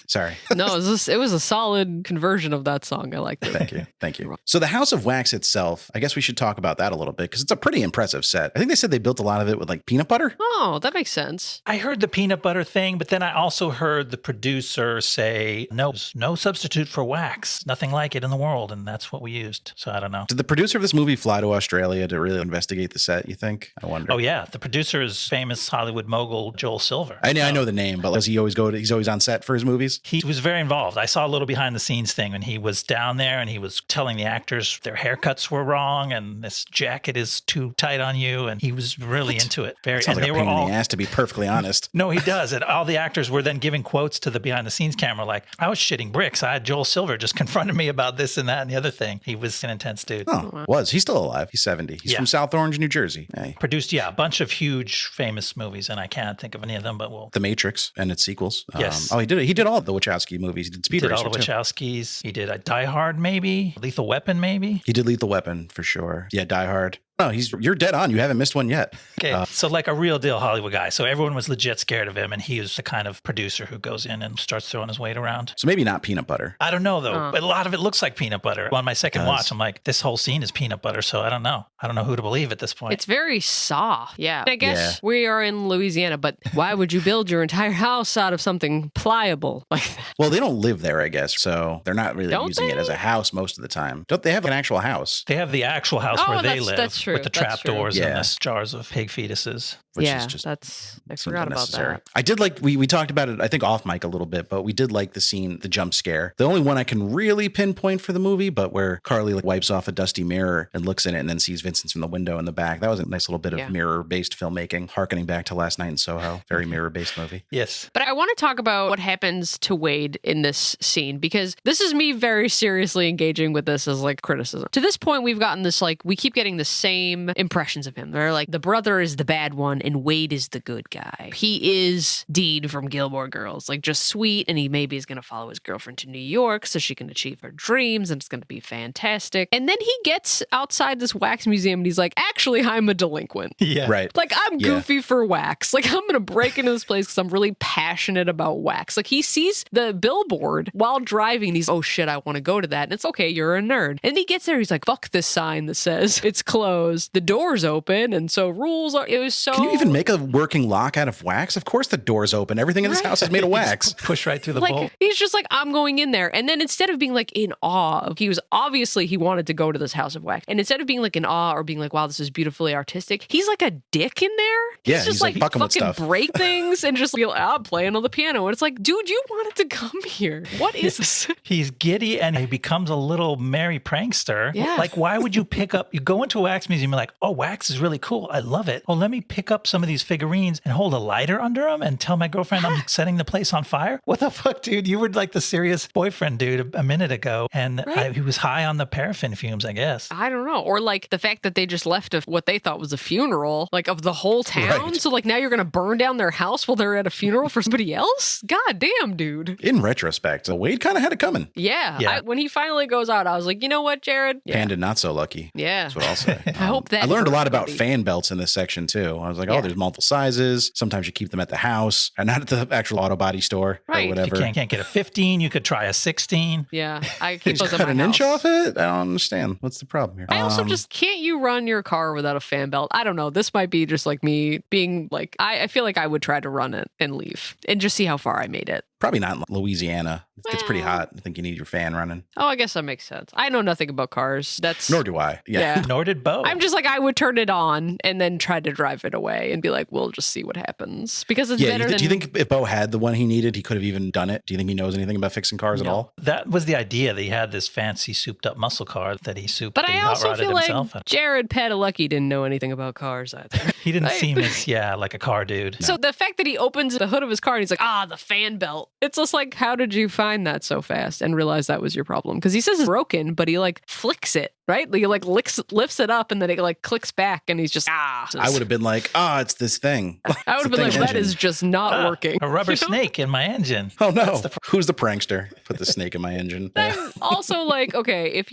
Sorry. No, it was a solid conversion of that song. I liked it. Thank you. Thank you. So the House of Wax itself, I guess we should talk about that a little bit because it's a pretty impressive set. I think they said they built a lot of it with like peanut butter. Oh, that makes sense. I heard the peanut butter thing, but then I also heard the producer say, no substitute for wax. Nothing like it in the world. And that's what we used. So I don't know. Did the producer of this movie fly to Australia to really investigate the set, you think? I wonder. Oh, yeah. The producer is famous Hollywood mogul Joel Silver. I know the name, but does he always he's always on set for his movies? He was very involved. I saw a little behind the scenes thing when he was down there and he was telling the actors their haircuts were wrong and this jacket is too tight on you. And he was really into it. Sounds like a pain in the ass, to be perfectly honest. No, he does. And all the actors were then giving quotes to the behind the scenes camera like, I was shitting bricks. I had Joel Silver just confronted me about this and that and the other thing. He was an intense dude. Oh, He's still alive. He's 70. He's from South Orange, New Jersey. Hey. Produced, a bunch of huge famous movies, and I can't think of any of them, but we'll... The Matrix and its sequels. Yes. He did it. He did all the Wachowski movies. He did Speed Racer, Racer, all the too. Wachowskis. He did Die Hard, maybe. Lethal Weapon, maybe. He did Lethal Weapon, for sure. Yeah, Die Hard. No, you're dead on. You haven't missed one yet. Okay, so like a real deal Hollywood guy. So everyone was legit scared of him, and he was the kind of producer who goes in and starts throwing his weight around. So maybe not peanut butter. I don't know, though. But a lot of it looks like peanut butter. On my second watch, I'm like, this whole scene is peanut butter, so I don't know. I don't know who to believe at this point. It's very soft. Yeah. I guess we are in Louisiana, but why would you build your entire house out of something pliable like that? Well, they don't live there, I guess, so they're not really using it as a house most of the time. Don't they have an actual house? They have the actual house where they live that's true. with the That's trapdoors true. and Yeah. the jars of pig fetuses. Which is just I forgot about that. I did like, we talked about it, I think off mic a little bit, but we did like the scene, the jump scare. The only one I can really pinpoint for the movie, but where Carly wipes off a dusty mirror and looks in it and then sees Vincent's from the window in the back. That was a nice little bit of mirror-based filmmaking, harkening back to Last Night in Soho. Very mirror-based movie. Yes. But I want to talk about what happens to Wade in this scene, because this is me very seriously engaging with this as criticism. To this point, we've gotten this, we keep getting the same impressions of him. They're like, the brother is the bad one and Wade is the good guy. He is Dean from Gilmore Girls, just sweet, and he maybe is going to follow his girlfriend to New York so she can achieve her dreams, and it's going to be fantastic. And then he gets outside this wax museum and he's like, actually, I'm a delinquent. Yeah. Right. I'm goofy for wax. I'm going to break into this place because I'm really passionate about wax. He sees the billboard while driving. He's, oh shit, I want to go to that. And it's okay, you're a nerd. And he gets there. He's like, fuck this sign that says it's closed. The door's open. And so rules are, it was so. Can you even make a working lock out of wax? Of course the door's open. Everything in this house is made of wax. Push right through the bolt. He's just I'm going in there. And then instead of being in awe, he wanted to go to this house of wax. And instead of being in awe or being wow, this is beautifully artistic, he's a dick in there. Yeah, he's just fucking with fucking stuff. break things and just be I'm playing on the piano. And it's dude, you wanted to come here. What is this? He's giddy and he becomes a little merry prankster. Yeah. Why would you you go into a wax museum and oh, wax is really cool. I love it. Well, let me pick up some of these figurines and hold a lighter under them and tell my girlfriend I'm setting the place on fire. What the fuck, dude? You were the serious boyfriend dude a minute ago. And he was high on the paraffin fumes, I guess. I don't know. Or the fact that they just left what they thought was a funeral, of the whole town. Right. So now you're going to burn down their house while they're at a funeral for somebody else? God damn, dude. In retrospect, Wade kind of had it coming. Yeah. When he finally goes out, I was like, you know what, Jared? Panda not so lucky. Yeah. That's what I'll say. I hope that I learned a lot about everybody- fan belts in this section too. I was like, oh, there's multiple sizes. Sometimes you keep them at the house and not at the actual auto body store Right. or whatever. You can't get a 15. You could try a 16. Yeah. I You keep just those cut at an my inch house. off it? I don't understand. What's the problem here? I also can't you run your car without a fan belt? I don't know. This might be just me being I feel like I would try to run it and leave and just see how far I made it. Probably not in Louisiana. It gets pretty Well. hot. I think you need your fan running. Oh, I guess that makes sense. I know nothing about cars. That's Nor do I. yeah. Nor did Bo. I'm just like, I would turn it on and then try to drive it away and be like, we'll just see what happens. Because it's Yeah, better than... do you think if Bo had the one he needed, he could have even done it? Do you think he knows anything about fixing cars at all? That was the idea. That he had this fancy souped up muscle car that he souped. But that he I also hot-rodded feel like himself. Jared Padalecki didn't know anything about cars either. He didn't Right. seem as like a car dude. So the fact that he opens the hood of his car and he's like, the fan belt. It's just like, how did you find that so fast and realize that was your problem? Because he says it's broken, but he like flicks it, right? He like lifts it up and then it like clicks back and he's just, I would have been like, it's this thing. I would have been like, that is just not working. A rubber You know? snake in my engine. Oh no. Who's the prankster? Put the snake in my engine. I'm also like, okay,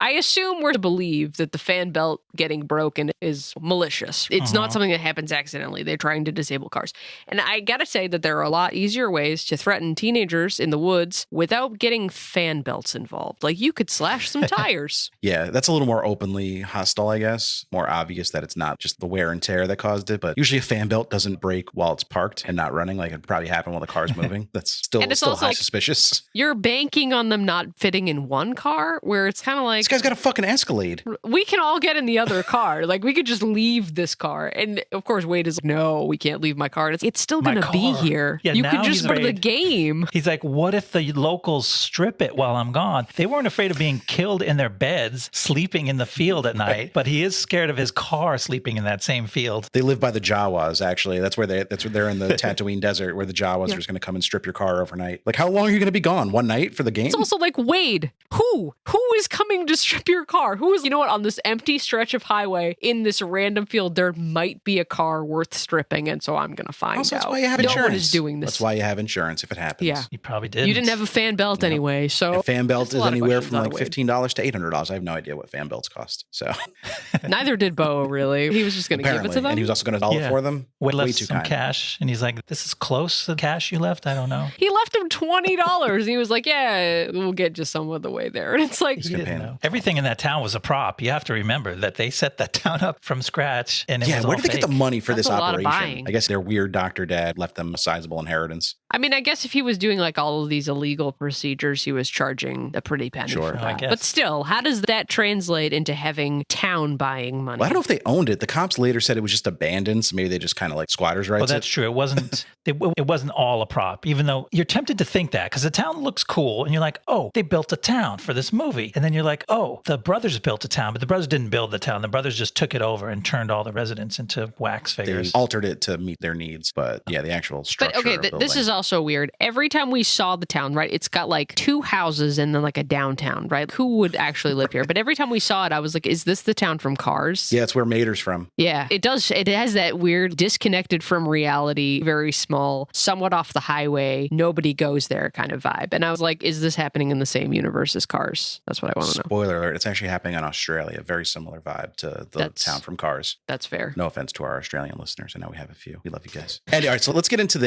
I assume we're to believe that the fan belt getting broken is malicious. It's not something that happens accidentally. They're trying to disable cars. And I gotta say that there are a lot easier ways to threaten teenagers in the woods without getting fan belts involved. Like you could slash some tires. Yeah, that's a little more openly hostile, I guess. More obvious that it's not just the wear and tear that caused it. But usually a fan belt doesn't break while it's parked and not running. Like it probably happened while the car's moving. That's still, And it's still also high like- suspicious. You're banking on them not fitting in one car where it's kind of like, This guy's got a fucking Escalade. we can all get in the other car. Like we could just leave this car. And of course, Wade is like, no, we can't leave my car. It's still My going to be car. here. Yeah, you now could just he's go to the afraid. game. He's like, what if the locals strip it while I'm gone? They weren't afraid of being killed in their beds, sleeping in the field at night, but he is scared of his car sleeping in that same field. They live by the Jawas, actually. That's where they're in the Tatooine desert where the Jawas are just going to come and strip your car overnight. Like, how long are you going to be gone? One night for the game? It's also like, Wade, who is coming to strip your car? Who is, you know what, on this empty stretch of highway in this random field, there might be a car worth stripping. And so I'm going to find Also, out. that's why you have no insurance. one is doing this. That's why you have insurance if it happens. Yeah. He probably did. You didn't have a fan belt anyway. So A fan belt That's a is lot of anywhere questions from on like Wade. $15 to $800. I have no idea what fan belts cost. So neither did Bo, really. He was just going to give it apparently, to them. and he was also going to dollar Yeah. for them. Wade Way left too some kind. cash, and he's like, this is close to the cash you left? I don't know. He left him $20. And he was like, yeah, we'll get just some of the way there. And it's like, He didn't pay him. know. Everything in that town was a prop. You have to remember that they set that town up from scratch, and it Yeah, was where all did they get the fake. money for That's this a lot of operation? buying. I guess their weird doctor dad left them a sizable inheritance. I mean, I guess if he was doing like all of these illegal procedures, he was charging a pretty penny Sure. for I that. guess. But still, how does that translate into having town buying money? Well, I don't know if they owned it. The cops later said it was just abandoned, so maybe they just kind of like squatters' rights. Well, that's true. It wasn't. It wasn't all a prop, even though you're tempted to think that because the town looks cool, and you're like, oh, they built a town for this movie, and then you're like, oh, the brothers built a town, but the brothers didn't build the town. The brothers just took it over and turned all the residents into wax They figures. altered it to meet their needs, but yeah, the actual structure. But okay, of this building. is also weird. Every time we saw the town, right, it's got like two houses and then like a downtown, right? Who would actually live here? But every time we saw it, I was like, is this the town from Cars? Yeah, it's where Mater's from. Yeah, it does. It has that weird disconnected from reality, very small, somewhat off the highway, nobody goes there kind of vibe. And I was like, is this happening in the same universe as Cars? That's what I want to know. Spoiler alert, it's actually happening in Australia. Very similar vibe to the That's- town from Cars. That's fair. No offense to our Australian listeners. I know we have a few. We love you guys. Anyway, all right, so let's get into the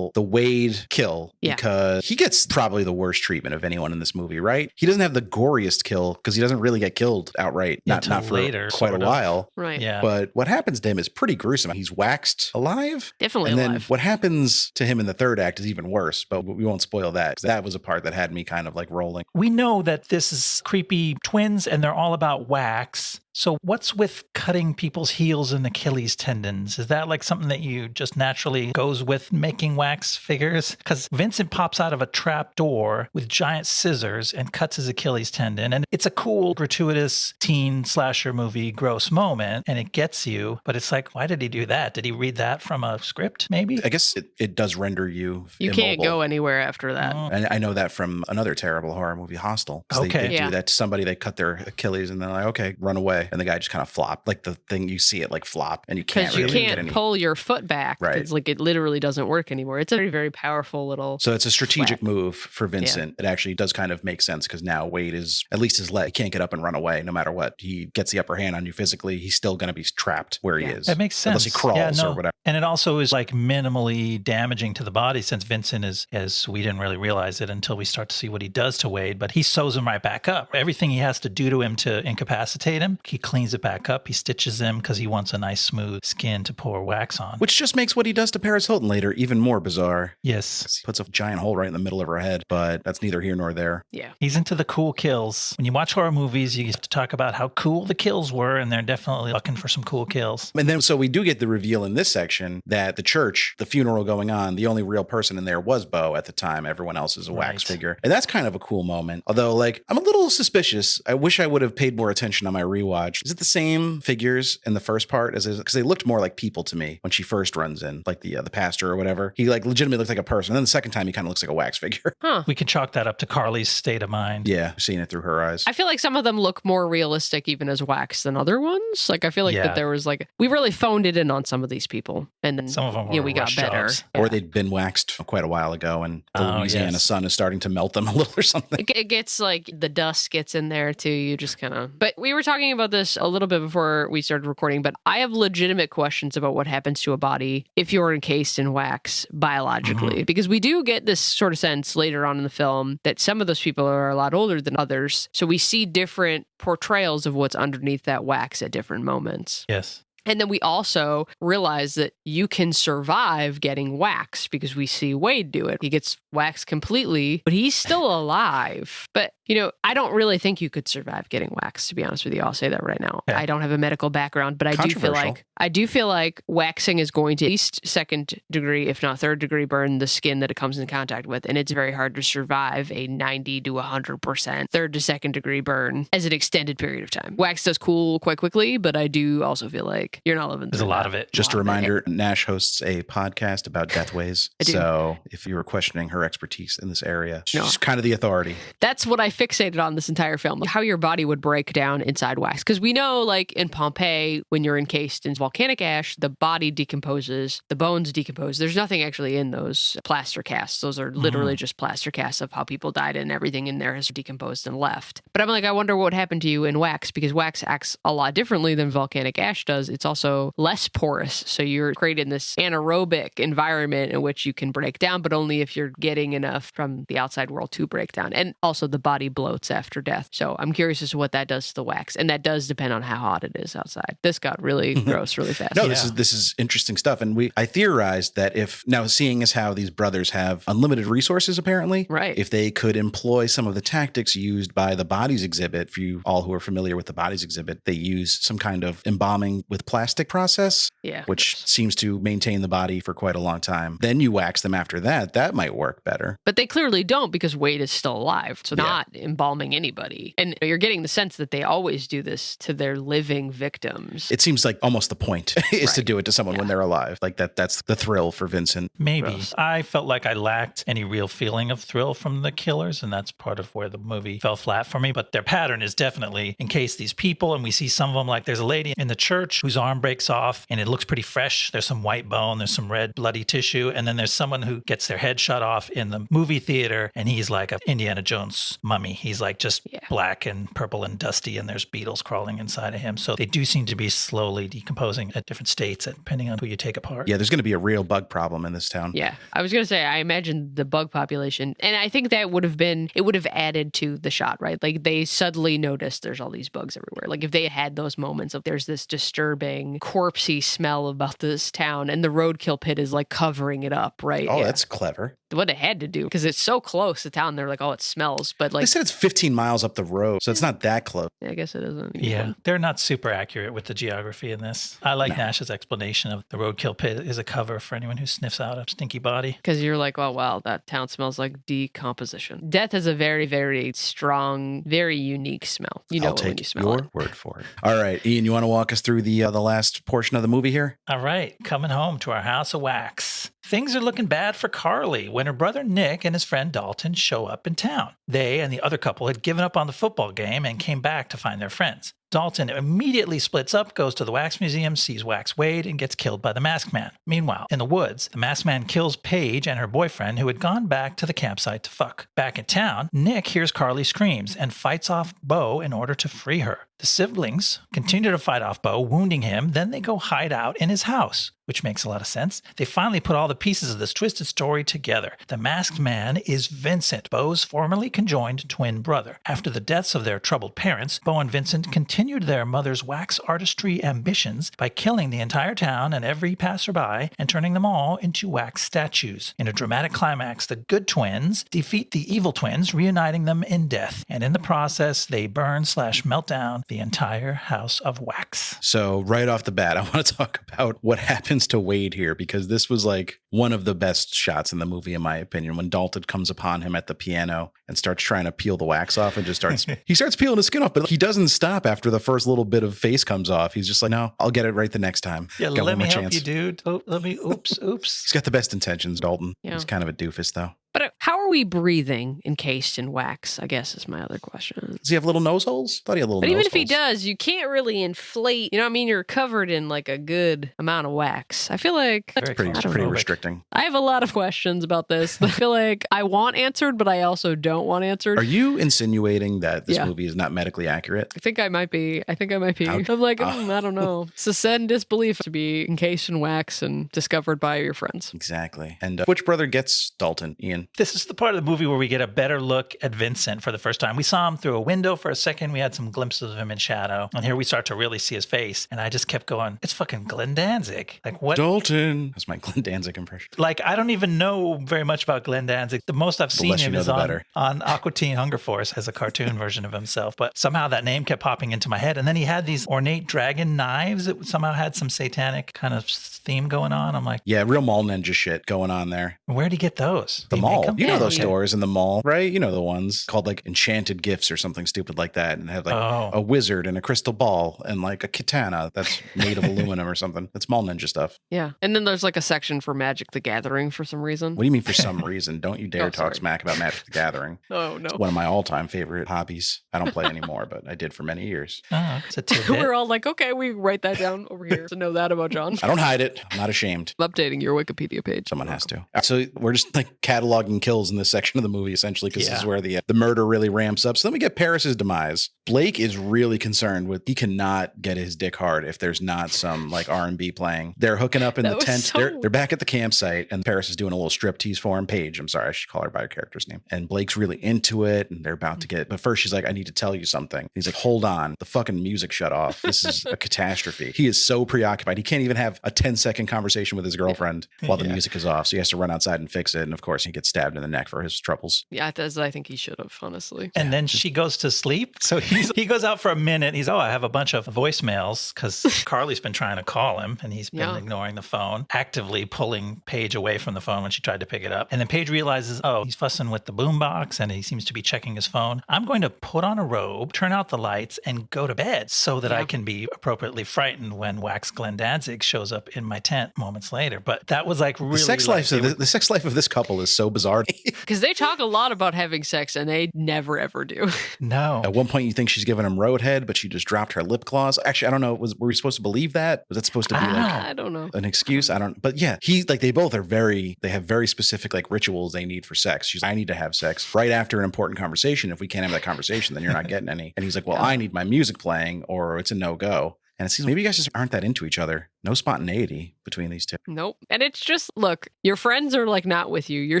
Wade kill Yeah. because he gets probably the worst treatment of anyone in this movie, right? He doesn't have the goriest kill because he doesn't really get killed outright. Yeah, Not till for later, quite a sort of. while. Right. Yeah. But what happens to him is pretty gruesome. He's waxed alive. Definitely And alive. then what happens to him in the third act is even worse, but we won't spoil that. 'Cause that was a part that had me kind of like rolling. We know that this is creepy twins and they're all about wax. So what's with cutting people's heels and Achilles tendons? Is that like something that you just naturally goes with making wax figures? Because Vincent pops out of a trap door with giant scissors and cuts his Achilles tendon. And it's a cool, gratuitous teen slasher movie, gross moment. And it gets you. But it's like, why did he do that? Did he read that from a script, maybe? I guess it does render you You can't immobile. go anywhere after that. Oh. And I know that from another terrible horror movie, Hostel. 'Cause Okay. They Yeah. do that to somebody. They cut their Achilles and they're like, okay, run away. And the guy just kind of flopped. Like the thing you see it like flop and you can't Because you really get can't any. pull your foot back. Right. It's like it literally doesn't work anymore. It's a very, very powerful little. So it's a strategic Flap. move for Vincent. It actually does kind of make sense because now Wade is, at least his leg, he can't get up and run away no matter what. He gets the upper hand on you physically. He's still going to be trapped where he Yeah. is. That makes Unless he sense. crawls Yeah, no. or whatever. And it also is like minimally damaging to the body since Vincent is, as we didn't really realize it until we start to see what he does to Wade, but he sews him right back up. Everything he has to do to him to incapacitate him, he cleans it back up. He stitches him because he wants a nice smooth skin to pour wax on. Which just makes what he does to Paris Hilton later even more bizarre. Yes. He puts a giant hole right in the middle of her head, but that's neither here nor there. Yeah. He's into the cool kills. When you watch horror movies, you have to talk about how cool the kills were, and they're definitely looking for some cool kills. And then, so we do get the reveal in this section that the church, the funeral going on, the only real person in there was Bo at the time. Everyone else is a wax figure. And that's kind of a cool moment. Although, like, I'm a little suspicious. I wish I would have paid more attention on my rewatch. Is it the same figures in the first part as because they looked more like people to me when she first runs in, like the pastor or whatever. He like legitimately looks like a person. And then the second time he kind of looks like a wax figure. Huh. We can chalk that up to Carly's state of mind. Yeah, seeing it through her eyes. I feel like some of them look more realistic even as wax than other ones. Like I feel like that there was like we really phoned it in on some of these people, and then some of them were we got rush better. jobs. Or they'd been waxed quite a while ago, and the Louisiana sun is starting to melt them a little or something. It gets like the dust gets in there too. You just kind of. But we were talking about this a little bit before we started recording. But I have legitimate questions about what happens to a body if you're encased in wax biologically, because we do get this sort of sense later on in the film that some of those people are a lot older than others. So we see different portrayals of what's underneath that wax at different moments. Yes. And then we also realize that you can survive getting waxed because we see Wade do it. He gets waxed completely, but he's still alive. But, you know, I don't really think you could survive getting waxed, to be honest with you. I'll say that right now. Yeah. I don't have a medical background, but I do feel like waxing is going to at least second degree, if not third degree burn the skin that it comes in contact with. And it's very hard to survive a 90 to 100% third to second degree burn as an extended period of time. Wax does cool quite quickly, but I do also feel like you're not living. There's a lot of it. Just a reminder, Nash hosts a podcast about deathways. So if you were questioning her expertise in this area, she's kind of the authority. That's what I fixated on this entire film, how your body would break down inside wax. Because we know, like in Pompeii, when you're encased in volcanic ash, the body decomposes, the bones decompose. There's nothing actually in those plaster casts. Those are literally just plaster casts of how people died, and everything in there has decomposed and left. But I'm like, I wonder what would happen to you in wax, because wax acts a lot differently than volcanic ash does. It's also less porous. So you're creating this anaerobic environment in which you can break down, but only if you're getting enough from the outside world to break down. And also the body bloats after death. So I'm curious as to what that does to the wax. And that does depend on how hot it is outside. This got really gross really fast. No, this is interesting stuff. And I theorized that if now seeing as how these brothers have unlimited resources, apparently, right, if they could employ some of the tactics used by the Bodies exhibit, for you all who are familiar with the Bodies exhibit, they use some kind of embalming with plastic process, which seems to maintain the body for quite a long time. Then you wax them after that. That might work better. But they clearly don't, because Wade is still alive. So not embalming anybody. And you're getting the sense that they always do this to their living victims. It seems like almost the point is to do it to someone when they're alive. Like that's the thrill for Vincent. Maybe. Gross. I felt like I lacked any real feeling of thrill from the killers, and that's part of where the movie fell flat for me. But their pattern is definitely encase these people, and we see some of them, like there's a lady in the church whose arm breaks off, and it looks pretty fresh. There's some white bone, there's some red bloody tissue, and then there's someone who gets their head shot off in the movie theater, and he's like a Indiana Jones mummy. He's like just black and purple and dusty, and there's beetles crawling inside of him. So they do seem to be slowly decomposing at different states, depending on who you take apart. Yeah, there's going to be a real bug problem in this town. Yeah, I was going to say, I imagine the bug population, and I think that it would have added to the shot, right? Like they suddenly noticed there's all these bugs everywhere. Like if they had those moments of there's this disturbing corpsey smell about this town, and the roadkill pit is like covering it up, right? Oh, that's clever. What they had to do, because it's so close to town. They're like, oh, it smells. But like they said it's 15 miles up the road, so it's not that close. Yeah, I guess it isn't. Yeah, they're not super accurate with the geography in this. I like Nash's explanation of the roadkill pit is a cover for anyone who sniffs out a stinky body. Because you're like, oh, wow, that town smells like decomposition. Death has a very, very strong, very unique smell. You know, I'll take when you smell your word for it. All right, Ian, you want to walk us through the last portion of the movie here? All right, coming home to our house of wax. Things are looking bad for Carly when her brother Nick and his friend Dalton show up in town. They and the other couple had given up on the football game and came back to find their friends. Dalton immediately splits up, goes to the wax museum, sees Wax Wade, and gets killed by the masked man. Meanwhile, in the woods, the masked man kills Paige and her boyfriend, who had gone back to the campsite to fuck. Back in town, Nick hears Carly screams and fights off Bo in order to free her. The siblings continue to fight off Bo, wounding him. Then they go hide out in his house, which makes a lot of sense. They finally put all the pieces of this twisted story together. The masked man is Vincent, Bo's formerly conjoined twin brother. After the deaths of their troubled parents, Bo and Vincent continued their mother's wax artistry ambitions by killing the entire town and every passerby and turning them all into wax statues. In a dramatic climax, the good twins defeat the evil twins, reuniting them in death. And in the process, they burn/melt down the entire house of wax. So right off the bat, I want to talk about what happens to Wade here, because this was like one of the best shots in the movie, in my opinion, when Dalton comes upon him at the piano and starts trying to peel the wax off and just starts, he starts peeling his skin off, but he doesn't stop after the first little bit of face comes off. He's just like, no, I'll get it right the next time. Yeah, Got let one me more help chance. you, dude. Oh, oops. He's got the best intentions, Dalton. Yeah. He's kind of a doofus, though. But how are we breathing encased in wax, I guess is my other question. Does he have little nose holes? Thought he had little But nose even if he holes. does, you can't really inflate. You know what I mean? You're covered in like a good amount of wax. I feel like Very Pretty claustrophobic. restricting. I have a lot of questions about this. I feel like I want answered, but I also don't want answered. Are you insinuating that this Yeah. movie is not medically accurate? I think I might be. Ouch. I'm like, I don't know. Suspend disbelief to be encased in wax and discovered by your friends. Exactly. And which brother gets Dalton, Ian? This is the part of the movie where we get a better look at Vincent for the first time. We saw him through a window for a second. We had some glimpses of him in shadow. And here we start to really see his face. And I just kept going, it's fucking Glenn Danzig. Like, what? Dalton. That's my Glenn Danzig impression. Like, I don't even know very much about Glenn Danzig. The most I've seen less you him know, is the on better. Aqua Teen Hunger Force as a cartoon version of himself. But somehow that name kept popping into my head. And then he had these ornate dragon knives that somehow had some satanic kind of theme going on. I'm like, Yeah, real mall ninja shit going on there. where'd he get those? The Did he make mall. them? You know those Yeah. stores in the mall, right? You know the ones called like Enchanted Gifts or something stupid like that. And they have like Oh. a wizard and a crystal ball and like a katana that's made of aluminum or something. That's mall ninja stuff. Yeah. And then there's like a section for Magic the Gathering for some reason. What do you mean for some reason? Don't you dare Oh, talk sorry. smack about Magic the Gathering. Oh, no. It's one of my all-time favorite hobbies. I don't play anymore, but I did for many years. Oh, it's a tidbit. We're all like, okay, we write that down over here to know that about John. I don't hide it. I'm not ashamed. I'm updating your Wikipedia page. Someone has to. So we're just like cataloging kills in this section of the movie, essentially, because this is Yeah. where the murder really ramps up. So then we get Paris's demise. Blake is really concerned with he cannot get his dick hard if there's not some like R&B playing. They're hooking up in That the was tent. so- They're back at the campsite, and Paris is doing a little striptease for him. Paige, I'm sorry, I should call her by her character's name. And Blake's really into it, and they're about to get. But first, she's like, "I need to tell you something." He's like, "Hold on, the fucking music shut off. This is a catastrophe." He is so preoccupied. He can't even have a 10-second conversation with his girlfriend while the Yeah. music is off. So he has to run outside and fix it. And of course, he gets stabbed in the neck for his troubles. Yeah, as I think he should have, honestly. And then she goes to sleep. So he goes out for a minute. He's, I have a bunch of voicemails because Carly's been trying to call him and he's been Yeah. ignoring the phone, actively pulling Paige away from the phone when she tried to pick it up. And then Paige realizes, he's fussing with the boombox and he seems to be checking his phone. I'm going to put on a robe, turn out the lights, and go to bed so that I Yeah. can be appropriately frightened when Wax Glenn Danzig shows up in my tent moments later. But that was like really The sex like, life of the sex life of this couple is so bizarre. Because they talk a lot about having sex and they never ever do. no. At one point, you think she's giving him roadhead, but she just dropped her lip gloss. Actually, I don't know. Were we supposed to believe that? Was that supposed to be like I don't know. an excuse? I don't. But yeah, they both are they have very specific like rituals they need for sex. She's, I need to have sex right after an important conversation. If we can't have that conversation, then you're not getting any. And he's like, well, I need my music playing, or it's a no go. And it seems maybe you guys just aren't that into each other. No spontaneity between these two. Nope. And it's just, look, your friends are like not with you. You're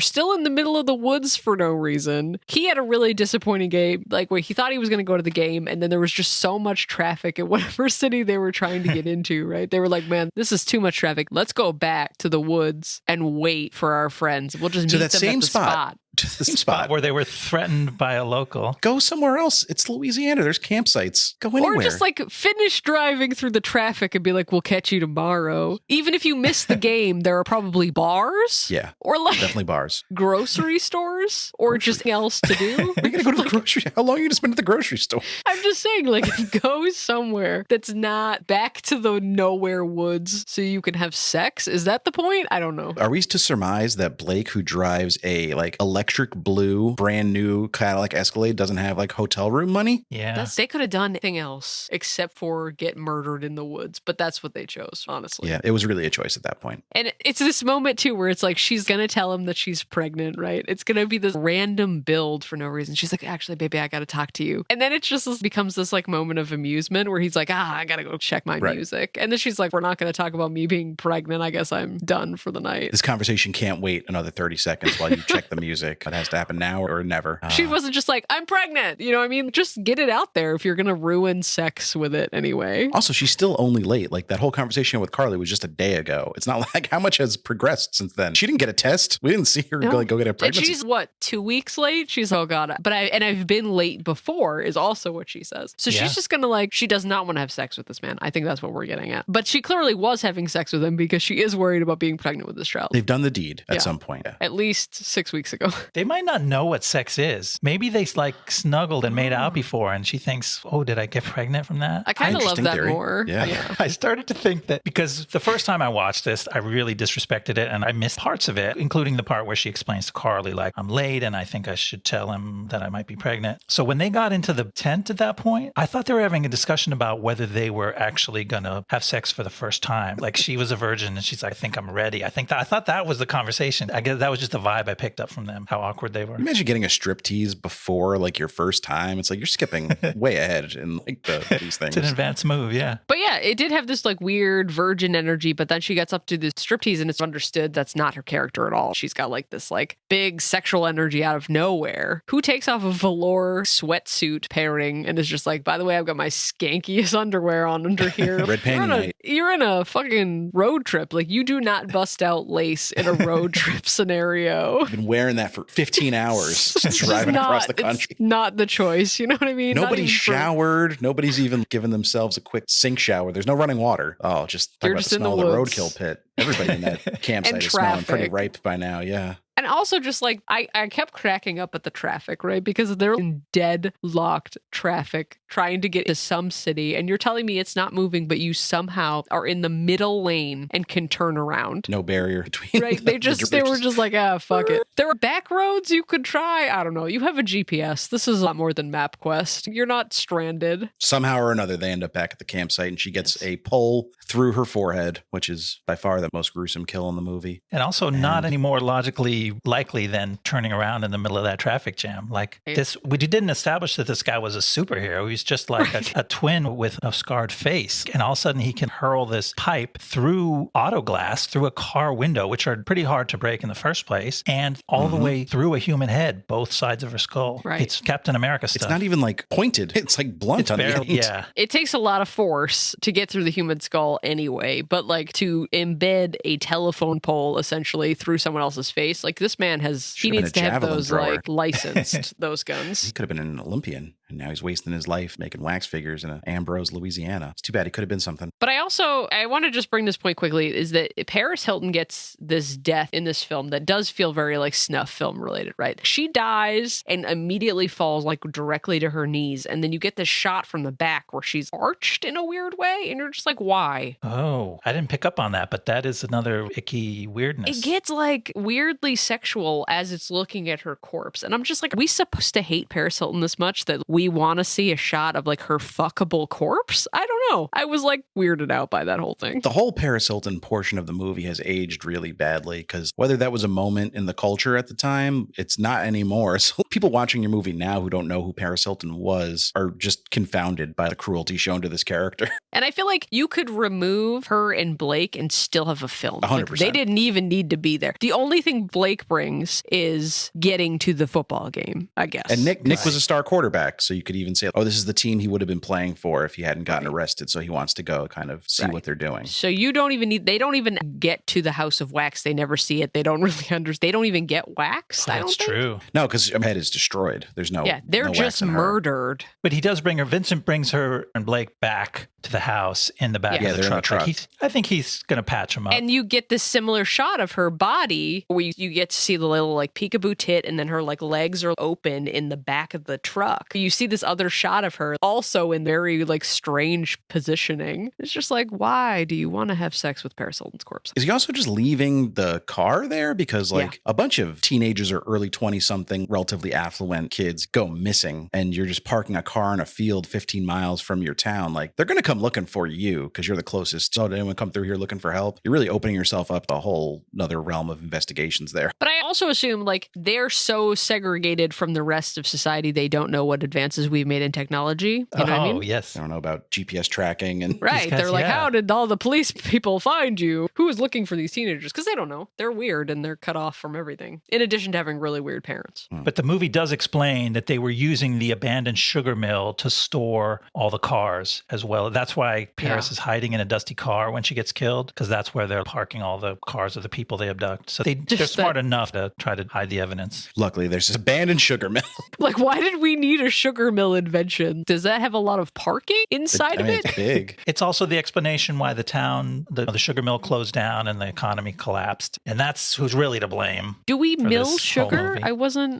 still in the middle of the woods for no reason. He had a really disappointing game, like where he thought he was going to go to the game, and then there was just so much traffic in whatever city they were trying to get into, right? They were like, man, this is too much traffic. Let's go back to the woods and wait for our friends. We'll just To meet that them same at the spot. To the Spot spot. where they were threatened by a local. Go somewhere else. It's Louisiana. There's campsites. Go anywhere. Or just like finish driving through the traffic and be like, we'll catch you tomorrow. Even if you miss the game, there are probably bars. Yeah, Or like definitely bars. grocery stores or just else to do. Are you gonna go to the grocery? How long are you gonna spend at the grocery store? I'm just saying, like, go somewhere that's not back to the nowhere woods so you can have sex. Is that the point? I don't know. Are we to surmise that Blake, who drives a like electric electric blue, brand new Cadillac Escalade doesn't have like hotel room money. Yeah. They could have done anything else except for get murdered in the woods, but that's what they chose, honestly. Yeah, it was really a choice at that point. And it's this moment too where it's like she's gonna tell him that she's pregnant, right? It's gonna be this random build for no reason. She's like, actually, baby, I gotta talk to you. And then it just becomes this like moment of amusement where he's like, I gotta go check my music. And then she's like, we're not gonna talk about me being pregnant. I guess I'm done for the night. This conversation can't wait another 30 seconds while you check the music. It has to happen now or never. She wasn't just like, I'm pregnant. You know what I mean? Just get it out there if you're gonna ruin sex with it anyway. Also, she's still only late. Like that whole conversation with Carly was just a day ago. It's not like how much has progressed since then. She didn't get a test. We didn't see her go get a And pregnancy. she's what, 2 weeks late? She's, oh God. But I've been late before is also what she says. So she's just gonna like, she does not want to have sex with this man. I think that's what we're getting at. But she clearly was having sex with him because she is worried about being pregnant with this child. They've done the deed at some point. At least 6 weeks ago. They might not know what sex is. Maybe they like snuggled and made out before and she thinks, oh, did I get pregnant from that? I kind of love Interesting that theory. more. Yeah. I started to think that because the first time I watched this, I really disrespected it and I missed parts of it, including the part where she explains to Carly, like, I'm late and I think I should tell him that I might be pregnant. So when they got into the tent at that point, I thought they were having a discussion about whether they were actually going to have sex for the first time. Like she was a virgin and she's like, I think I'm ready. I thought that was the conversation. I guess that was just the vibe I picked up from them, how awkward they were. Imagine getting a striptease before like your first time. It's like you're skipping way ahead in like these things. It's an advanced move, yeah. But yeah, it did have this like weird virgin energy, but then she gets up to the striptease and it's understood that's not her character at all. She's got like this like big sexual energy out of nowhere. Who takes off a velour sweatsuit pairing and is just like, by the way, I've got my skankiest underwear on under here. Red panty night. You're in a fucking road trip. Like you do not bust out lace in a road trip scenario. I've been wearing that for 15 hours It's driving not- across the country. It's not the choice. You know what I mean? Not Nobody even for- showered. Nobody's even given themselves a quick sink shower. There's no running water. Oh, just talk You're about just the in the smell of the woods. roadkill pit. Everybody in that campsite And is smelling pretty traffic. ripe by now. Yeah. And also just like, I kept cracking up at the traffic, right? Because they're in deadlocked traffic trying to get to some city. And you're telling me it's not moving, but you somehow are in the middle lane and can turn around. No barrier between. Right? They were just like, fuck it. There are back roads you could try. I don't know. You have a GPS. This is a lot more than MapQuest. You're not stranded. Somehow or another, they end up back at the campsite and she gets a pole through her forehead, which is by far the most gruesome kill in the movie. And also not any more logically likely than turning around in the middle of that traffic jam. Like this, we didn't establish that this guy was a superhero. He's just like a twin with a scarred face. And all of a sudden he can hurl this pipe through auto glass, through a car window, which are pretty hard to break in the first place, and all the way through a human head, both sides of her skull. Right. It's Captain America stuff. It's not even like pointed. It's like blunt It's on the barely, end. yeah. It takes a lot of force to get through the human skull anyway, but like to embed a telephone pole essentially through someone else's face, like this man he been needs a to have javelin those thrower. like licensed, those guns. He could have been an Olympian, and now he's wasting his life making wax figures in Ambrose, Louisiana. It's too bad. He could have been something. But I want to just bring this point quickly, is that Paris Hilton gets this death in this film that does feel very like snuff film related, right? She dies and immediately falls like directly to her knees. And then you get this shot from the back where she's arched in a weird way. And you're just like, why? Oh, I didn't pick up on that, but that is another icky weirdness. It gets like weirdly sexual as it's looking at her corpse. And I'm just like, are we supposed to hate Paris Hilton this much that we want to see a shot of like her fuckable corpse? I don't know. I was like weirded out by that whole thing. The whole Paris Hilton portion of the movie has aged really badly because whether that was a moment in the culture at the time, it's not anymore. So people watching your movie now who don't know who Paris Hilton was are just confounded by the cruelty shown to this character. And I feel like you could remove her and Blake and still have a film. 100%. Like, they didn't even need to be there. The only thing Blake brings is getting to the football game, I guess. And Nick was a star quarterback, so you could even say, oh, this is the team he would have been playing for if he hadn't gotten arrested. So he wants to go kind of see what they're doing. So you don't even they don't even get to the House of Wax. They never see it. They don't really understand. They don't even get waxed. I don't That's think. true. No, because her head is destroyed. There's no. Yeah, they're no wax just in her. murdered. But he does bring her. Vincent brings her and Blake back to the house in the back Yeah. of the they're in the truck. Like truck. I think he's going to patch him up. And you get this similar shot of her body where you get to see the little like peekaboo tit and then her like legs are open in the back of the truck. You see this other shot of her also in very like strange positioning. It's just like, why do you want to have sex with Paris Hilton's corpse? Is he also just leaving the car there? Because like a bunch of teenagers or early 20-something relatively affluent kids go missing and you're just parking a car in a field 15 miles from your town. Like they're going to come looking for you because you're the closest. So did anyone come through here looking for help? You're really opening yourself up to a whole another realm of investigations there. But I also assume like they're so segregated from the rest of society, they don't know what advances we've made in technology. You know what I mean? Yes. I don't know about GPS tracking and Right. guys, They're like, how did all the police people find you? Who was looking for these teenagers? Because they don't know. They're weird and they're cut off from everything, in addition to having really weird parents. But the movie does explain that they were using the abandoned sugar mill to store all the cars as well. That's why Paris is hiding in a dusty car when she gets killed, because that's where they're parking all the cars of the people they abduct. So they're smart enough to try to hide the evidence. luckily there's this abandoned sugar mill. Like, why did we need a sugar mill invention? Does that have a lot of parking inside of it? It's big. It's also the explanation why the town, the sugar mill closed down and the economy collapsed. And that's who's really to blame. Do we for mill this whole sugar? movie.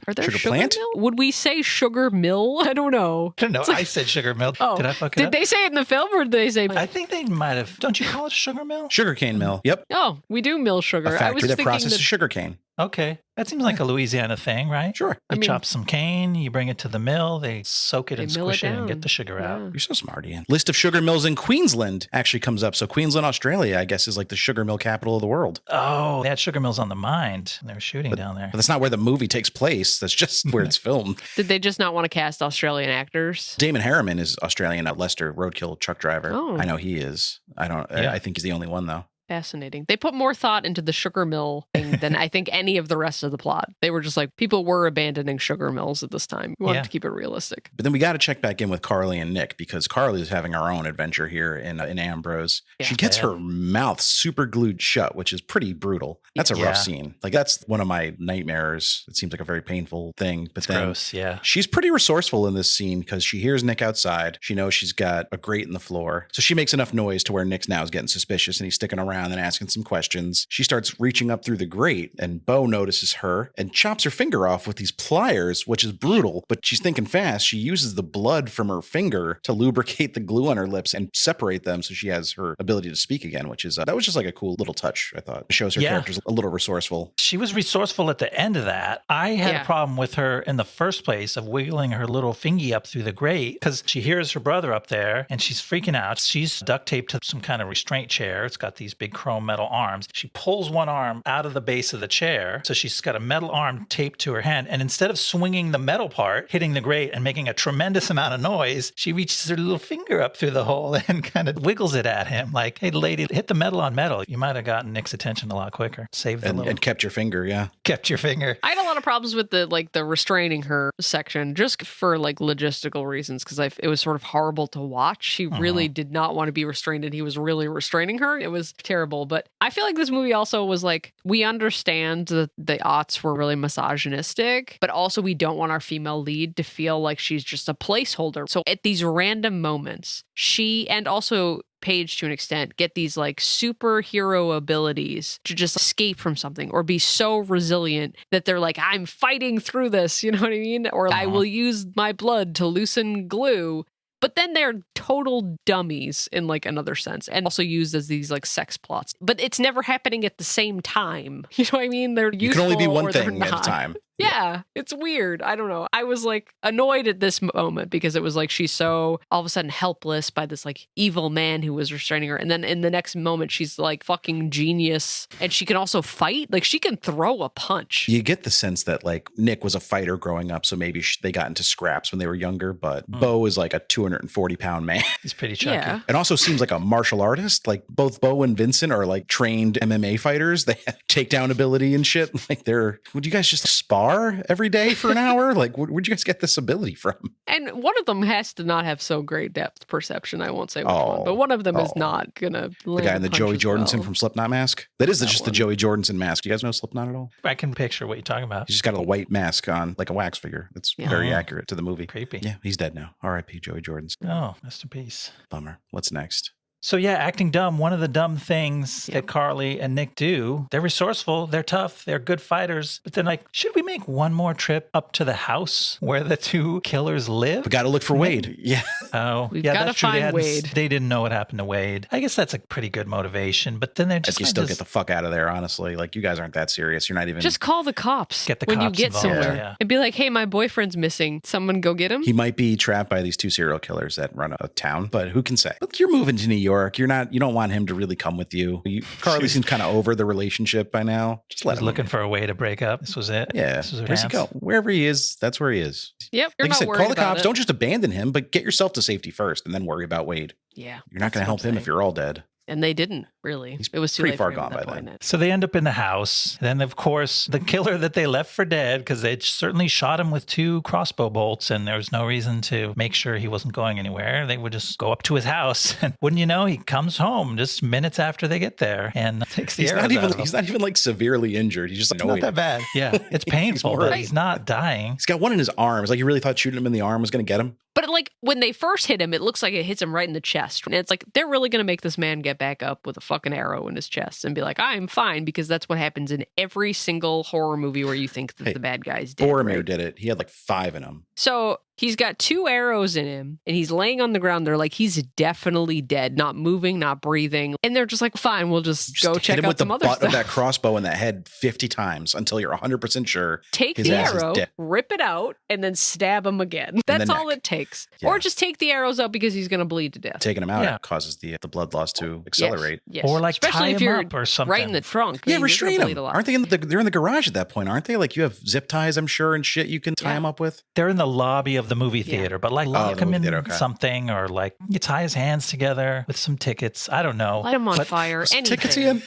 Are there Sugar sugar plant? mill? Would we say sugar mill? I don't know. I don't know. I said sugar mill. Oh, Did I fuck it did up? they say it in the film or did they say? I think they might have. Don't you call it a sugar mill? Sugarcane mill. Yep. Oh, we do mill sugar. A I was factory that thinking processes sugarcane. Okay. That seems like a Louisiana thing, right? Sure. You chop some cane, you bring it to the mill, they soak it and mill squish it and down. get the sugar out. Yeah. You're so smart, Ian. List of sugar mills in Queensland actually comes up. So Queensland, Australia, I guess, is like the sugar mill capital of the world. Oh, they had sugar mills on the mind. They were shooting down there. But that's not where the movie takes place. That's just where it's filmed. Did they just not want to cast Australian actors? Damon Harriman is Australian, Lester Roadkill truck driver. Oh. I know he is. I think he's the only one though. Fascinating. They put more thought into the sugar mill thing than I think any of the rest of the plot. They were just like, people were abandoning sugar mills at this time. We wanted to keep it realistic. But then we got to check back in with Carly and Nick because Carly is having her own adventure here in Ambrose. Yeah. She gets her mouth super glued shut, which is pretty brutal. That's a rough scene. Like that's one of my nightmares. It seems like a very painful thing. But then Gross, yeah. she's pretty resourceful in this scene because she hears Nick outside. She knows she's got a grate in the floor. So she makes enough noise to where Nick's now is getting suspicious and he's sticking around and asking some questions. She starts reaching up through the grate and Bo notices her and chops her finger off with these pliers, which is brutal, but she's thinking fast. She uses the blood from her finger to lubricate the glue on her lips and separate them so she has her ability to speak again, which is, that was just like a cool little touch, I thought. It shows her character's a little resourceful. She was resourceful at the end of that. I had a problem with her in the first place of wiggling her little fingy up through the grate because she hears her brother up there and she's freaking out. She's duct taped to some kind of restraint chair. It's got these big chrome metal arms. She pulls one arm out of the base of the chair. So she's got a metal arm taped to her hand. And instead of swinging the metal part, hitting the grate and making a tremendous amount of noise, she reaches her little finger up through the hole and kind of wiggles it at him. Like, hey, lady, hit the metal on metal. You might have gotten Nick's attention a lot quicker. Saved the And kept your finger, kept your finger. I had a lot of problems with the restraining her section just for like logistical reasons because it was sort of horrible to watch. She really did not want to be restrained and he was really restraining her. It was terrible. But I feel like this movie also was like, we understand that the aughts were really misogynistic, but also we don't want our female lead to feel like she's just a placeholder. So at these random moments, she and also Paige to an extent get these like superhero abilities to just escape from something or be so resilient that they're like, I'm fighting through this, you know what I mean? Or I will use my blood to loosen glue. But then they're total dummies in like another sense and also used as these like sex plots. But it's never happening at the same time. You know what I mean? They're useful. You can only be one or they're thing at a not. time. Yeah, it's weird. I don't know. I was like annoyed at this moment because it was like she's so all of a sudden helpless by this like evil man who was restraining her. And then in the next moment, she's like fucking genius. And she can also fight. Like she can throw a punch. You get the sense that like Nick was a fighter growing up. So maybe they got into scraps when they were younger. But Bo is like a 240-pound man. He's pretty chunky. Yeah. It also seems like a martial artist. Like both Bo and Vincent are like trained MMA fighters. They have takedown ability and shit. Like would you guys just spar every day for an hour? Like where'd you guys get this ability from? And one of them has to not have so great depth perception. I won't say which one, but one of them is not gonna. The guy in the Joey Jordison from Slipknot mask. That is just the Joey Jordison mask. You guys know Slipknot at all? I can picture what you're talking about. He's just got a white mask on, like a wax figure. It's very accurate to the movie. Creepy. Yeah, he's dead now. R.I.P. Joey Jordison. Oh, masterpiece. Bummer. What's next? So yeah, acting dumb. One of the dumb things that Carly and Nick do, they're resourceful, they're tough, they're good fighters. But then like, should we make one more trip up to the house where the two killers live? We got to look for Wade. Yeah. Oh, We've yeah, gotta that's true. find Wade. They didn't know what happened to Wade. I guess that's a pretty good motivation. But then they're just You still get the fuck out of there, honestly. Like, you guys aren't that serious. You're not even... Just call the cops Get the when cops you get involved, somewhere yeah. and be like, hey, my boyfriend's missing. Someone go get him. He might be trapped by these two serial killers that run a town, but who can say? Look, you're moving to New York. You don't want him to really come with you. Carly seems kind of over the relationship by now. Just let He's him. looking for a way to break up. This was it. Yeah. This was her Where's he chance. go? Wherever he is, that's where he is. Yep. You're Like I not said, worried call the about cops. it. Don't just abandon him, but get yourself to safety first and then worry about Wade. Yeah. You're not going to help him if you're all dead. And they didn't really. He's It was too pretty late far for him gone at that by point. then. So they end up in the house. Then, of course, the killer that they left for dead, because they certainly shot him with 2 crossbow bolts, and there was no reason to make sure he wasn't going anywhere. They would just go up to his house. And wouldn't you know, he comes home just minutes after they get there and takes the He's arrows not out even. of him. He's not even like severely injured. He's just It's not annoyed. that bad. Yeah, it's painful, but worried. he's not dying. He's got one in his arm. It's like you really thought shooting him in the arm was going to get him. But like when they first hit him, it looks like it hits him right in the chest. And it's like they're really going to make this man get back up with a fucking arrow in his chest and be like, I'm fine, because that's what happens in every single horror movie where you think that the bad guy's dead. Boromir right? did it. He had like 5 in him. So he's got 2 arrows in him and he's laying on the ground. They're like, he's definitely dead, not moving, not breathing. And they're just like, fine, we'll just go hit check him out with the some other butt stuff. of that crossbow in the head 50 times until you're 100% sure. Take his the ass is arrow, dead. rip it out, and then stab him again. That's all neck. it takes. Yeah. Or just take the arrows out because he's going to bleed to death. Taking him out Yeah. causes the blood loss to accelerate. Yes. Or, like, especially tie if him you're up or something. right in the trunk. Yeah, I mean, you're gonna restrain bleed them. a lot. Aren't they they're in the garage at that point, aren't they? Like you have zip ties, I'm sure, and shit you can tie Yeah. them up with. They're in the lobby of the movie theater, but like lock the him movie in theater, okay. something, or like you tie his hands together with some tickets. I don't know. Light him on But fire. Anything. Tickets again?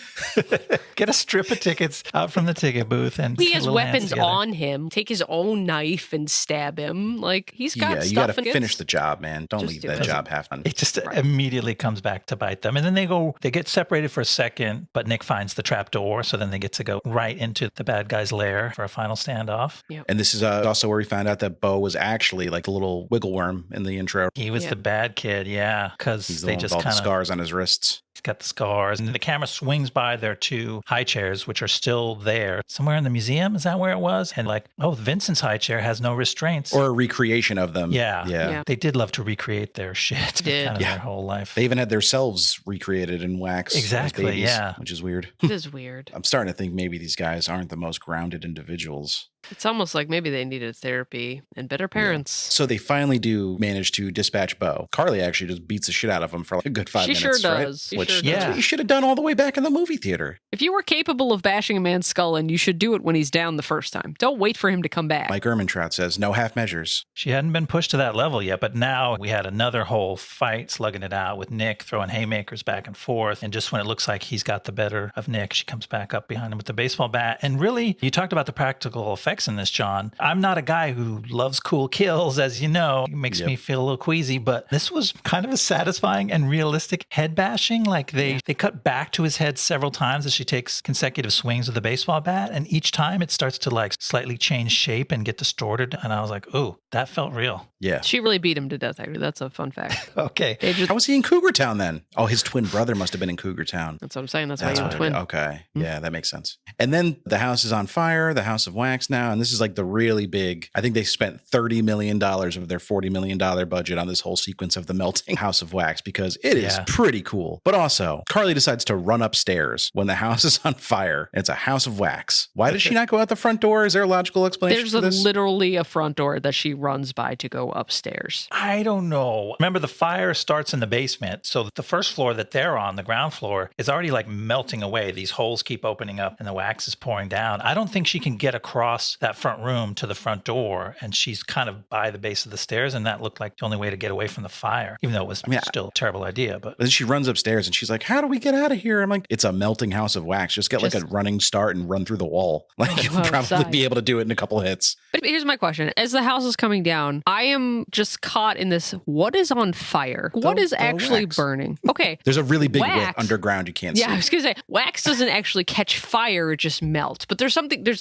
Get a strip of tickets out from the ticket booth, and He has little hands weapons together. on him. Take his own knife and stab him. Like he's got Yeah, stuff. you got to and finish it's- the job, man. Don't Just leave do that it. job half done. It just immediately comes back to bite them. And then they get separated for a second, but Nick finds the trap door. So then they get to go right into the bad guy's lair for a final standoff. And this is also where we found out that Bo was actually like a little wiggle worm in the intro. He was Yeah. the bad kid, yeah, because He's the they one with just all the kind of scars on his wrists. He's got the scars, and the camera swings by their 2 high chairs, which are still there somewhere in the museum. Is that where it was? And like, oh, Vincent's high chair has no restraints. Or a recreation of them. yeah, Yeah. they did love to recreate their shit. Did. Kind of Yeah. their whole life. They even had themselves recreated in wax. as Exactly, babies, yeah. Which is weird. It is weird. I'm starting to think maybe these guys aren't the most grounded individuals. It's almost like maybe they needed therapy and better parents. So they finally do manage to dispatch Bo. Carly actually just beats the shit out of him for like a good 5 She minutes. sure right? does. She Which sure that's does. what you should have done all the way back in the movie theater. If you were capable of bashing a man's skull in, you should do it when he's down the first time. Don't wait for him to come back. Mike Ehrmantraut says no half measures. She hadn't been pushed to that level yet, but now we had another whole fight slugging it out with Nick throwing haymakers back and forth. And just when it looks like he's got the better of Nick, she comes back up behind him with the baseball bat. And really, you talked about the practical effects in this, John. I'm not a guy who loves cool kills, as you know. It makes me feel a little queasy, but this was kind of a satisfying and realistic head bashing. Like they cut back to his head several times as she takes consecutive swings with the baseball bat. And each time it starts to like slightly change shape and get distorted. And I was like, oh, that felt real. Yeah. She really beat him to death, actually. That's a fun fact. Okay. They just, How was he in Cougar Town then? Oh, his twin brother must have been in Cougar Town. that's what I'm saying. That's why That's you're a what it twin. is. Okay. Yeah, that makes sense. And then the house is on fire, the House of Wax now. And this is like the really big, I think they spent $30 million of their $40 million budget on this whole sequence of the melting House of Wax because it is pretty cool. But also, Carly decides to run upstairs when the house is on fire. It's a House of Wax. Why does she not go out the front door? Is there a logical explanation There's for this? literally a front door that she runs by to go upstairs. I don't know. Remember, the fire starts in the basement. So the first floor that they're on, the ground floor, is already like melting away. These holes keep opening up and the wax is pouring down. I don't think she can get across that front room to the front door. And she's kind of by the base of the stairs. And that looked like the only way to get away from the fire, even though it was still a terrible idea. But then she runs upstairs and she's like, how do we get out of here? I'm like, it's a melting House of Wax. Just get like a running start and run through the wall. Like you'll probably be able to do it in a couple hits. But here's my question. As the house is coming down, I am just caught in this. What is on fire? What is actually wax. burning? Okay. There's a really big Wax. wick underground you can't see. Yeah, I was going to say, wax doesn't actually catch fire, it just melts. But there's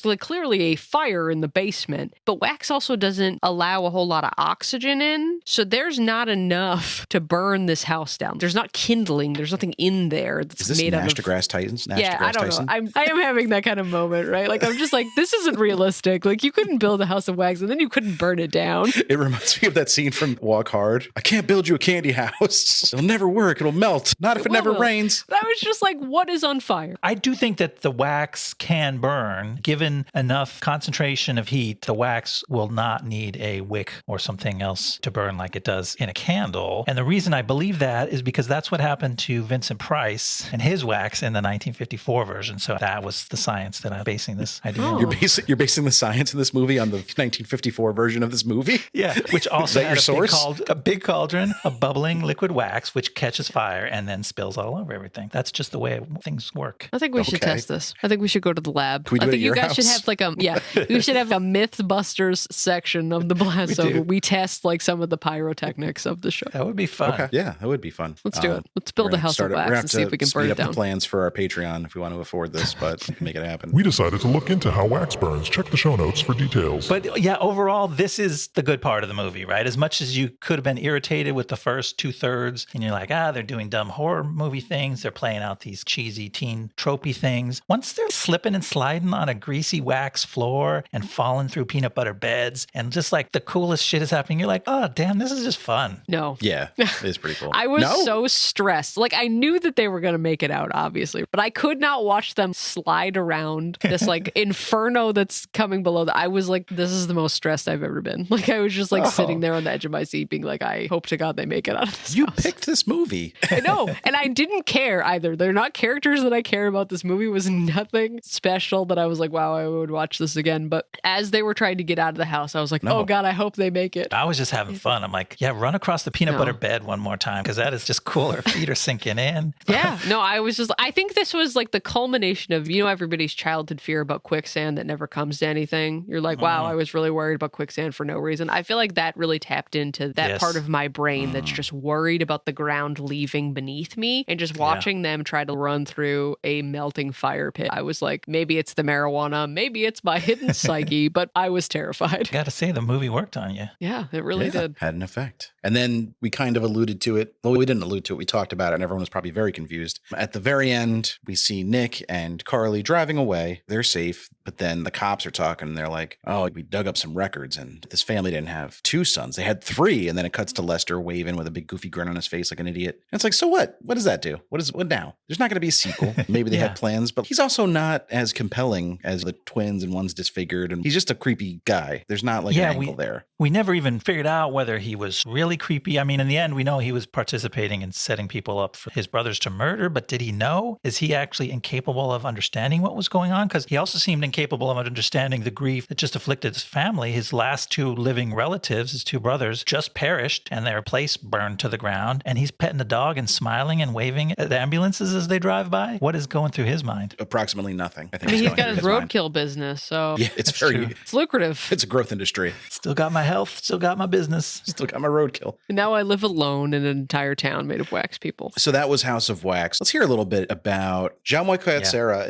like clearly a fire in the basement. But wax also doesn't allow a whole lot of oxygen in. So there's not enough to burn this house down. There's not kindling. There's nothing in there that's Is this made Nash out of... deGrasse Titans? Nash Yeah, deGrasse I don't Tyson? know. I am having that kind of moment, right? Like, I'm just like, this isn't realistic. Like, you couldn't build a house of wax and then you couldn't burn it down. It reminds me of that scene from Walk Hard. I can't build you a candy house. It'll never work. It'll melt. Not if it never will. rains. I was just like, what is on fire? I do think that the wax can burn. Given enough concentration of heat, the wax will not need a wick or something else to burn like it does in a candle. And the reason I believe that is because that's what happened to Vincent Price and his wax in the 1954 version. So that was the science that I'm basing this idea on. You're basing the science in this movie on the 1954 version of this movie? Yeah, which also that had your source? a big cauldron of bubbling liquid wax, which catches fire and then spills all over everything. That's just the way things work. I think we should Okay. test this. I think we should go to the lab. Can we do I it think at you your guys should house? have like we should have a Mythbusters section of the Blastober. do. We test like some of the pyrotechnics of the show. That would be fun. Okay. Yeah, that would be fun. Let's do it. Let's build a house of wax and see if we can burn it Speed up down. the plans for our Patreon if we want to afford this, but we can make it happen. We decided to look into how wax burns. Check the show notes for details. But yeah, overall, this is the good part of the movie, right? As much as you could have been irritated with the first 2/3, and you're like, they're doing dumb horror movie things. They're playing out these cheesy teen tropey things. Once they're slipping and sliding on a greasy wax floor and falling through peanut butter beds, and just like the coolest shit is happening, you're like, oh, damn, this is just fun. No. Yeah, it is pretty cool. I was No? so stressed. Like, I knew that they were going to make it out, obviously, but I could not watch them slide around this like inferno that's coming below. I was like, this is the most stressed I've ever been. Like, I was just like sitting there on the edge of my seat being like, I hope to God they make it out of this You house. picked this movie. I know. And I didn't care either. They're not characters that I care about. This movie was nothing special that I was like, wow, I would watch this again. But as they were trying to get out of the house, I was like, No. oh God, I hope they make it. I was just having fun. I'm like, yeah, run across the peanut No. butter bed one more time because that is just cool. Her feet are sinking in. Yeah. No, I think this was like the culmination of, everybody's childhood fear about quicksand that never comes to anything. You're like, wow, I was really worried about quicksand for no reason. I feel like that really tapped into that Yes. part of my brain that's just worried about the ground leaving beneath me and just watching them try to run through a melting fire pit. I was like, maybe it's the marijuana, maybe it's my hidden psyche, but I was terrified. Got to say, the movie worked on you. Yeah, it really did. Had an effect. And then we kind of alluded to it. Well, we didn't allude to it. We talked about it, and everyone was probably very confused. At the very end, we see Nick and Carly driving away. They're safe, but then the cops are talking, and they're like, oh, we dug up some records, and this family didn't have 2 sons. They had 3. And then it cuts to Lester waving with a big goofy grin on his face like an idiot. And it's like, so what? What does that do? What now? There's not going to be a sequel. Maybe they Yeah. had plans, but he's also not as compelling as the twins, and one's disfigured, and he's just a creepy guy. There's not like an angle there. We never even figured out whether he was really creepy. I mean, in the end, we know he was participating in setting people up for his brothers to murder, but did he know? Is he actually incapable of understanding what was going on? Because he also seemed incapable of understanding the grief that just afflicted his family. His last 2 living relatives, his 2 brothers, just perished and their place burned to the ground. And he's petting the dog and smiling and waving at the ambulances as they drive by. What is going through his mind? Approximately nothing. I think I mean, he's going got through his mind. roadkill business, so Yeah, it's That's very, true. it's lucrative. it's a growth industry. Still got my health, still got my business. Still got my roadkill. And now I live alone in an entire town made of wax people. So that was House of Wax. Let's hear a little bit about Jaume Collet-Serra.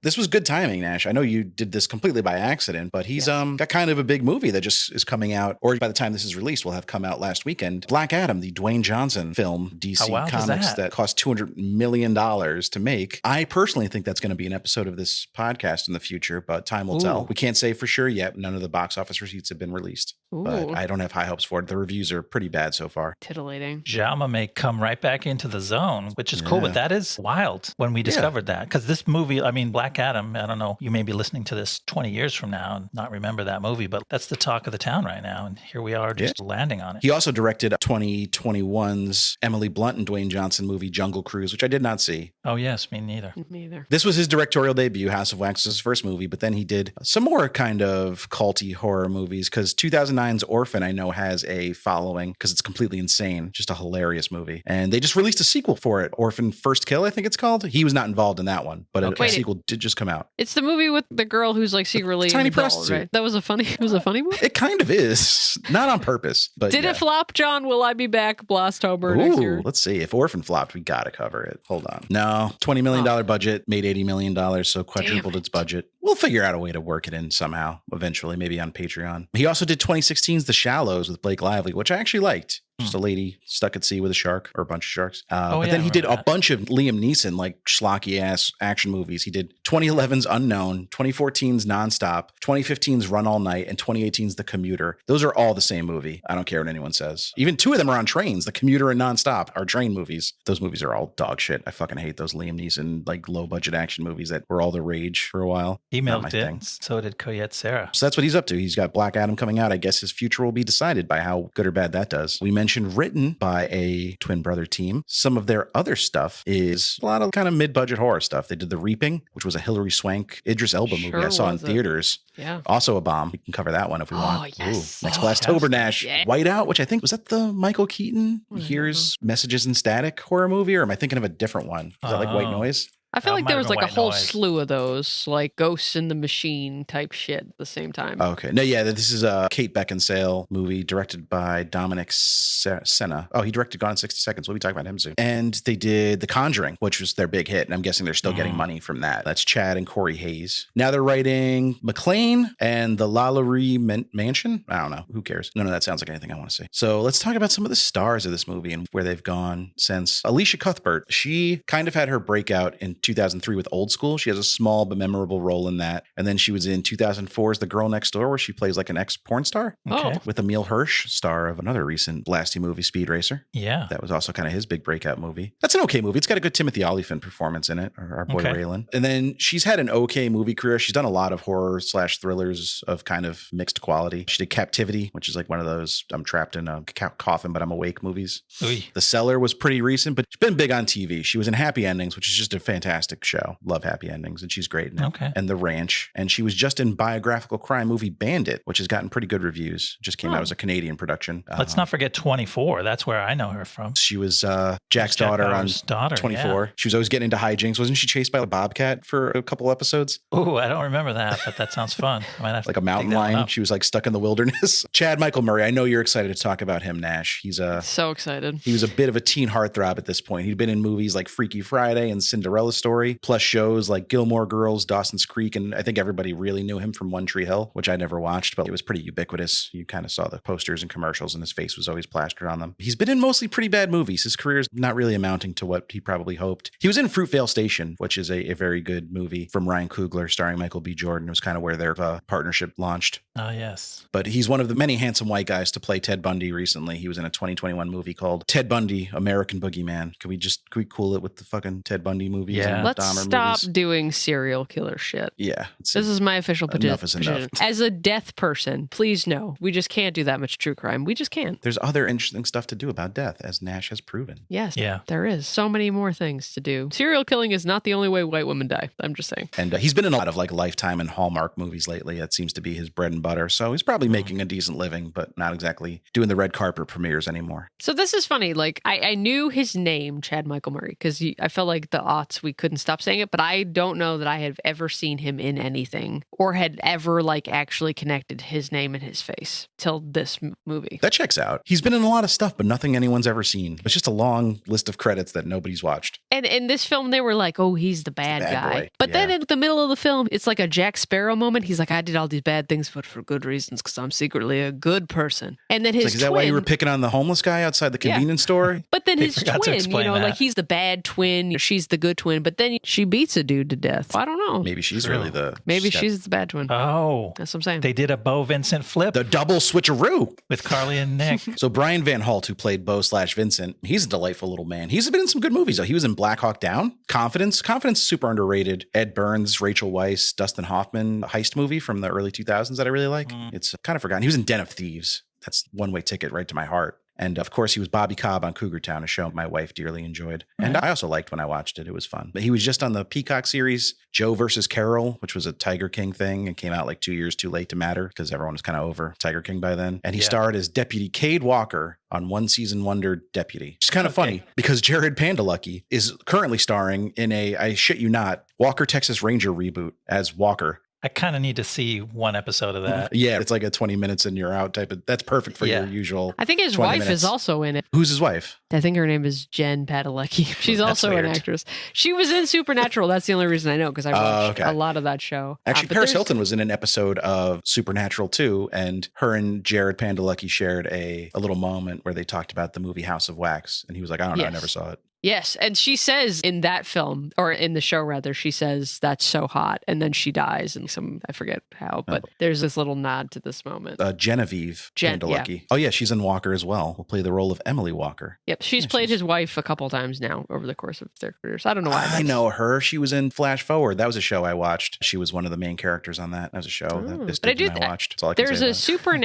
This was good timing, Nash. I know you did this completely by accident, but he's got kind of a big movie that just is coming out, or by the time this is released, will have come out last weekend. Black Adam, the Dwayne Johnson film, DC How wild is Comics that? cost $200 million to make. I personally think that's going to be an episode of this podcast in the future, but time will tell. Ooh. We can't say for sure yet. None of the box office receipts have been released, but Ooh. I don't have high hopes for it. The reviews are pretty bad so far. Titillating. Jaume may come right back into the zone, which is cool, Yeah. but that is wild when we discovered that. Because this movie, I mean, Black Adam, I don't know, you may be listening to this 20 years from now and not remember that movie, but that's the talk of the town right now. And here we are just landing on it. He also directed 2021's Emily Blunt and Dwayne Johnson movie Jungle Cruise, which I did not see. Oh, yes, me neither. Me either. This was his directorial debut. House of Wax was his first movie, but then he did some more kind of culty horror movies because 2009's Orphan, I know, has a following because it's completely insane. Just a hilarious movie. And they just released a sequel for it. Orphan First Kill, I think it's called. He was not involved in that one, but Okay. a sequel did just come out. It's the movie with the girl who's like secretly Tiny an adult, prostitute. right? That was a funny. It was a funny movie. It kind of is. Not on purpose, but Did yeah. it flop, John? Will I be back, Blastober, next year? Ooh, let's see. If Orphan flopped, we got to cover it. Hold on. No, $20 million budget, made $80 million, so quadrupled its budget. We'll figure out a way to work it in somehow, eventually, maybe on Patreon. He also did 2016's The Shallows with Blake Lively, which I actually liked. Just a lady stuck at sea with a shark or a bunch of sharks. But then he did a bunch of Liam Neeson, like schlocky ass action movies. He did 2011's Unknown, 2014's Nonstop, 2015's Run All Night, and 2018's The Commuter. Those are all the same movie. I don't care what anyone says. Even two of them are on trains. The Commuter and Nonstop are train movies. Those movies are all dog shit. I fucking hate those Liam Neeson, like low budget action movies that were all the rage for a while. He Not milked my it. thing. So did Collet-Serra. So that's what he's up to. He's got Black Adam coming out. I guess his future will be decided by how good or bad that does. We mentioned written by a twin brother team. Some of their other stuff is a lot of kind of mid-budget horror stuff. They did The Reaping, which was a Hilary Swank, Idris Elba movie I saw in was it? theaters. Yeah. Also a bomb. We can cover that one if we want. Yes. Next Oh, Blastober yes. Nash. Yeah. Whiteout, which I think, was that the Michael Keaton Hears Messages in Static horror movie? Or am I thinking of a different one? Is that like White Noise? I feel like might there have was been like a White whole Noise. slew of those, like Ghosts in the Machine type shit at the same time. Okay. No, yeah, this is a Kate Beckinsale movie directed by Dominic Senna. Oh, he directed Gone in 60 Seconds. We'll be talking about him soon. And they did The Conjuring, which was their big hit. And I'm guessing they're still getting money from that. That's Chad and Corey Hayes. Now they're writing McLean and the Lalaurie Mansion. I don't know. Who cares? None of that sounds like anything I want to see. So let's talk about some of the stars of this movie and where they've gone since. Elisha Cuthbert, she kind of had her breakout in 2003 with Old School. She has a small but memorable role in that. And then she was in 2004's The Girl Next Door, where she plays like an ex-porn star. Okay. With Emil Hirsch, star of another recent blasty movie, Speed Racer. Yeah. That was also kind of his big breakout movie. That's an okay movie. It's got a good Timothy Olyphant performance in it, or our boy Okay. Raylan. And then she's had an okay movie career. She's done a lot of horror / thrillers of kind of mixed quality. She did Captivity, which is like one of those I'm trapped in a coffin, but I'm awake movies. Oy. The Cellar was pretty recent, but she's been big on TV. She was in Happy Endings, which is just a fantastic show. Love Happy Endings, and she's great in it. Okay. And The Ranch. And she was just in biographical crime movie Bandit, which has gotten pretty good reviews. Just came out as a Canadian production. Let's not forget 24. That's where I know her from. She was Jack's Jack daughter on Bauer's daughter, 24. yeah. She was always getting into hijinks. Wasn't she chased by a bobcat for a couple episodes? Oh, I don't remember that, but that sounds fun. I might have Like to a mountain dig that one lion. up. She was like stuck in the wilderness. Chad Michael Murray. I know you're excited to talk about him, Nash. He's So excited. He was a bit of a teen heartthrob at this point. He'd been in movies like Freaky Friday and Cinderella Story, plus shows like Gilmore Girls, Dawson's Creek, and I think everybody really knew him from One Tree Hill, which I never watched, but it was pretty ubiquitous. You kind of saw the posters and commercials, and his face was always plastered on them. He's been in mostly pretty bad movies. His career's not really amounting to what he probably hoped. He was in Fruitvale Station, which is a very good movie from Ryan Coogler, starring Michael B. Jordan. It was kind of where their partnership launched. Oh, yes. But he's one of the many handsome white guys to play Ted Bundy recently. He was in a 2021 movie called Ted Bundy, American Boogeyman. Can we cool it with the fucking Ted Bundy movies? Yeah. And Let's Dahmer stop movies? doing serial killer shit. Yeah. This is my official Enough is petition. enough. As a death person, please know we just can't do that much true crime. We just can't. There's other interesting stuff to do about death, as Nash has proven. Yes. Yeah. There is so many more things to do. Serial killing is not the only way white women die. I'm just saying. And he's been in a lot of like Lifetime and Hallmark movies lately. That seems to be his bread and butter. So he's probably making a decent living, but not exactly doing the red carpet premieres anymore. So this is funny. Like I knew his name, Chad Michael Murray, because I felt like the aughts we couldn't stop saying it, but I don't know that I have ever seen him in anything or had ever like actually connected his name and his face till this movie. That checks out. He's been in a lot of stuff, but nothing anyone's ever seen. It's just a long list of credits that nobody's watched. And in this film, they were like, "Oh, he's the bad guy." boy. But then Yeah. in the middle of the film, it's like a Jack Sparrow moment. He's like, "I did all these bad things, but for good reasons, because I'm secretly a good person." And then his Like, is twin, that why you were picking on the homeless guy outside the Yeah. convenience store? but then They his forgot to twin, explain like that. he's the bad twin, she's the good twin. But then she beats a dude to death. I don't know. Maybe she's True. really the... Maybe got she's the bad twin. Oh, That's what I'm saying. they did a Bo Vincent flip the double switcheroo. with Carly and Nick. So Brian Van Holt, who played Bo / Vincent, he's a delightful little man. He's been in some good movies, though. He was in Black Hawk Down, Confidence is super underrated. Ed Burns, Rachel Weisz, Dustin Hoffman, a heist movie from the early 2000s that I really like. It's kind of forgotten. He was in Den of Thieves. That's one-way ticket right to my heart. And of course, he was Bobby Cobb on Cougar Town, a show my wife dearly enjoyed. And I also liked when I watched it. It was fun. But he was just on the Peacock series, Joe versus Carol, which was a Tiger King thing and came out like 2 years too late to matter because everyone was kind of over Tiger King by then. And he starred as Deputy Cade Walker on One Season Wonder Deputy. It's kind of funny because Jared Padalecki is currently starring in a, I shit you not, Walker Texas Ranger reboot as Walker. I kind of need to see one episode of that. Yeah, it's like a 20 minutes and you're out type of. That's perfect for your usual. I think his 20 wife minutes. is also in it. Who's his wife? I think her name is Jen Padalecki. She's That's also weird. an actress. She was in Supernatural. That's the only reason I know, because I watched okay. a lot of that show. Actually, But Paris there's- Hilton was in an episode of Supernatural too, and her and Jared Padalecki shared a little moment where they talked about the movie House of Wax, and he was like, I don't know, I Yes. never saw it. Yes, and she says in that film, or in the show rather, she says that's so hot, and then she dies, and I forget how, but there's this little nod to this moment. Genevieve Yeah. Padalecki. Oh yeah, she's in Walker as well. Will play the role of Emily Walker. Yep, she's played his wife a couple times now over the course of their careers. I don't know why. I know her. She was in Flash Forward. That was a show I watched. She was one of the main characters on that. That was a show that But I Biscuit do. and I watched. That's all I can There's say a about it.